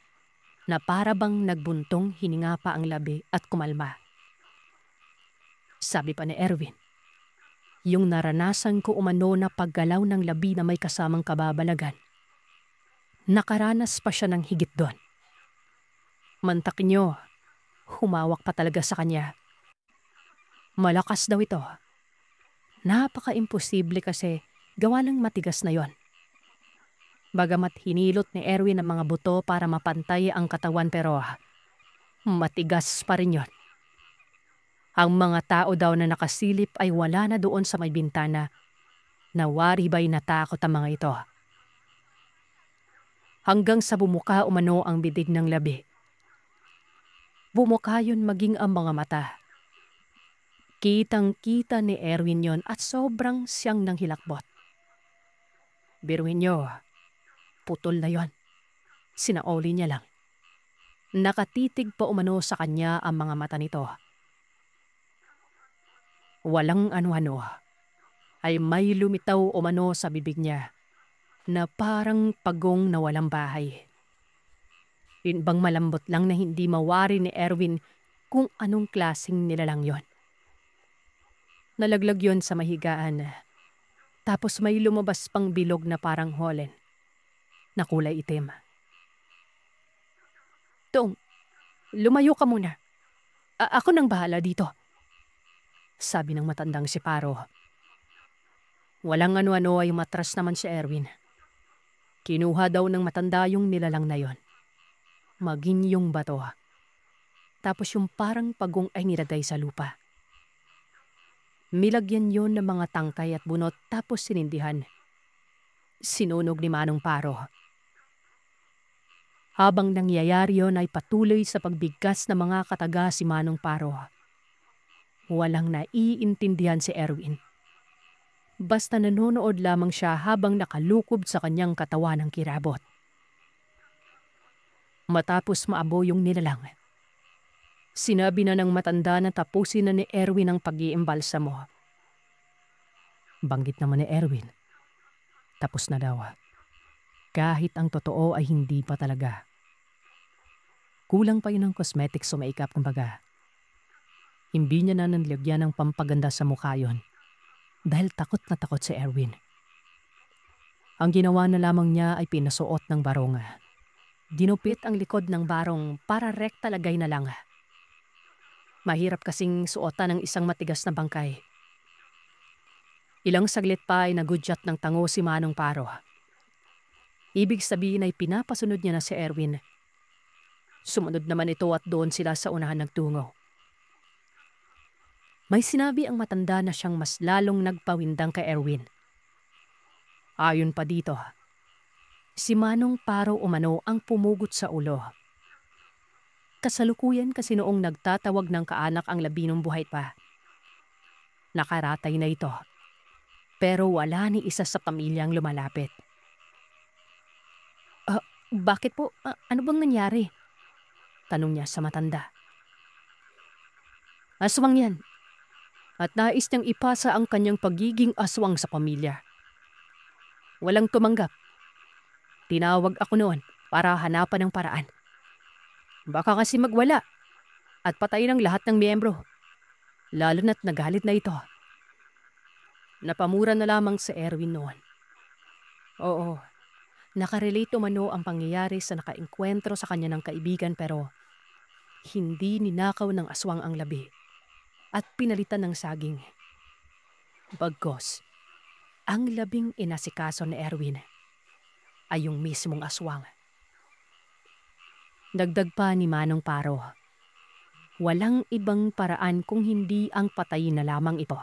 Speaker 1: na para bang nagbuntong hininga pa ang labi at kumalma. Sabi pa ni Erwin, yung naranasan ko umano na paggalaw ng labi na may kasamang kababalagan, nakaranas pa siya ng higit doon. Mantak nyo, humawak pa talaga sa kanya. Malakas daw ito. Napaka-imposible kasi gawa ng matigas na yon. Bagamat hinilot ni Erwin ang mga buto para mapantay ang katawan pero matigas pa rin yon. Ang mga tao daw na nakasilip ay wala na doon sa may bintana. Nawari ba'y natakot ang mga ito. Hanggang sa bumuka umano ang bibig ng labi. Bumuka yun maging ang mga mata. Kitang-kita ni Erwin yon at sobrang siyang nang hilakbot. Biruin nyo, putol na yon. Sinaoli niya lang. Nakatitig pa umano sa kanya ang mga mata nito. Walang ano-ano ay may lumitaw umano sa bibig niya na parang pagong na walang bahay. Yun bang malambot lang na hindi mawari ni Erwin kung anong klaseng nilalang yon. Nalaglag yon sa mahigaan. Tapos may lumabas pang bilog na parang holen na kulay itim. Tong, lumayo ka muna. Ako nang bahala dito. Sabi ng matandang si Paro. Walang ano-ano ay matras naman si Erwin. Kinuha daw ng matanda yung nilalang na yon. Maging yung bato. Tapos yung parang pagong ay nilagay sa lupa. Milagyan yon ng mga tangkay at bunot tapos sinindihan. Sinunog ni Manong Paro. Habang nangyayari yon ay patuloy sa pagbigkas ng mga kataga si Manong Paro. Walang naiintindihan si Erwin. Basta nanonood lamang siya habang nakalukob sa kanyang katawan ng kirabot. Matapos maabo yung nilalang, sinabi na ng matanda na tapusin na ni Erwin ang pag-iimbalsamo. Banggit naman ni Erwin, tapos na daw. Kahit ang totoo ay hindi pa talaga. Kulang pa yun ng cosmetics o makeup kumbaga. Hindi niya na nanlagyan ng pampaganda sa mukha yon dahil takot na takot si Erwin. Ang ginawa na lamang niya ay pinasuot ng barong. Dinupit ang likod ng barong para rekta lagay na lang. Mahirap kasing suotan ng isang matigas na bangkay. Ilang saglit pa ay nagudyat ng tango si Manong Paro. Ibig sabihin ay pinapasunod niya na si Erwin. Sumunod naman ito at doon sila sa unahan nagtungo. May sinabi ang matanda na siyang mas lalong nagpawindang kay Erwin. Ayon pa dito, si Manong Paro umano ang pumugot sa ulo. Kasalukuyan kasi noong nagtatawag ng kaanak ang labinong buhay pa. Nakaratay na ito, pero wala ni isa sa pamilyang lumalapit. Bakit po? Ano bang nangyari? Tanong niya sa matanda. Aswang yan. At nais niyang ipasa ang kanyang pagiging aswang sa pamilya. Walang tumanggap. Tinawag ako noon para hanapan ng paraan. Baka kasi magwala at patayin ang lahat ng miyembro. Lalo na't nagalit na ito. Napamura na lamang si Erwin noon. Oo, nakarelate umano ang pangyayari sa nakaengkwentro sa kanya ng kaibigan pero hindi ninakaw ng aswang ang labi at pinalitan ng saging. Bagkos, ang labing inasikaso ni Erwin ay yung mismong aswang. Dagdag pa ni Manong Paro, walang ibang paraan kung hindi ang patayin na lamang ito.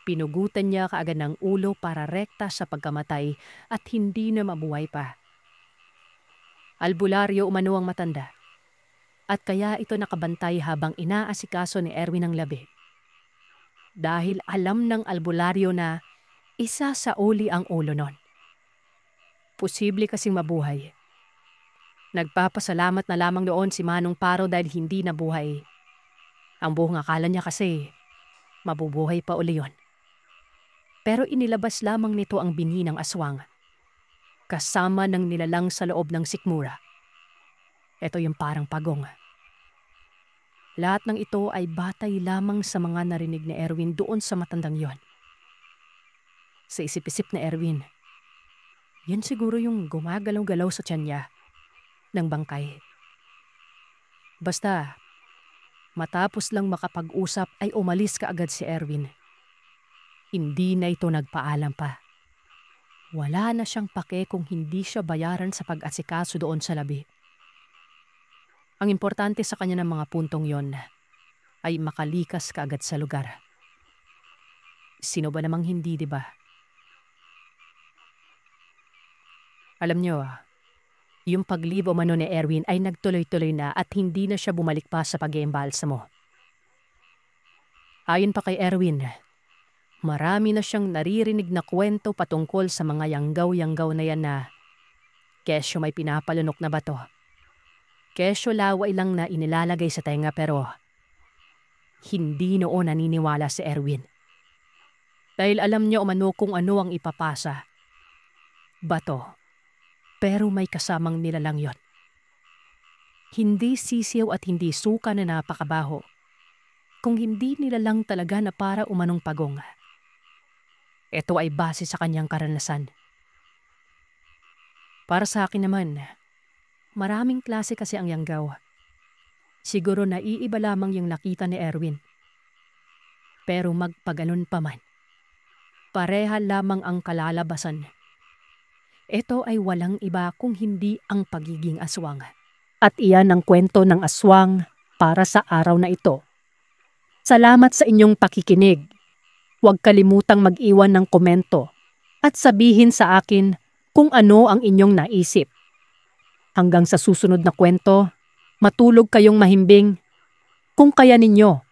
Speaker 1: Pinugutan niya kaagad ng ulo para rekta sa pagkamatay at hindi na mabuhay pa. Albularyo umano ang matanda. At kaya ito nakabantay habang inaasikaso ni Erwin ang labi. Dahil alam ng albularyo na isa sa uli ang ulo nun. Posible kasing mabuhay. Nagpapasalamat na lamang noon si Manong Paro dahil hindi nabuhay. Ang buong akala niya kasi mabubuhay pa uli yon. Pero inilabas lamang nito ang binhi ng aswang, kasama ng nilalang sa loob ng sikmura. Ito yung parang pagong. Lahat ng ito ay batay lamang sa mga narinig ni Erwin doon sa matandang yon. Sa isip-isip na Erwin, yan siguro yung gumagalaw-galaw sa tiyan niya ng bangkay. Basta, matapos lang makapag-usap ay umalis kaagad si Erwin. Hindi na ito nagpaalam pa. Wala na siyang pake kung hindi siya bayaran sa pag-asikaso doon sa labi. Ang importante sa kanya ng mga puntong yon ay makalikas kaagad sa lugar. Sino ba namang hindi, di ba? Alam niyo, yung paglibo mano ni Erwin ay nagtuloy-tuloy na at hindi na siya bumalik pa sa pag-iimbalsamo. Ayon pa kay Erwin, marami na siyang naririnig na kwento patungkol sa mga yanggaw-yanggaw na yan na kesyo may pinapalunok na bato. Kesyo laway lang na inilalagay sa tenga pero hindi noon naniniwala si Erwin. Dahil alam niya umano kung ano ang ipapasa. Bato. Pero may kasamang nilalang yon. Hindi sisiyaw at hindi suka na napakabaho. Kung hindi nilalang talaga na para umanong pagong. Ito ay base sa kanyang karanasan. Para sa akin naman, maraming klase kasi ang yanggaw. Siguro naiiba lamang yung nakita ni Erwin. Pero magpaganon pa man, pareha lamang ang kalalabasan. Ito ay walang iba kung hindi ang pagiging aswang. At iyan ang kwento ng aswang para sa araw na ito. Salamat sa inyong pakikinig. Huwag kalimutang mag-iwan ng komento at sabihin sa akin kung ano ang inyong naisip. Hanggang sa susunod na kwento, matulog kayong mahimbing. Kung kaya ninyo,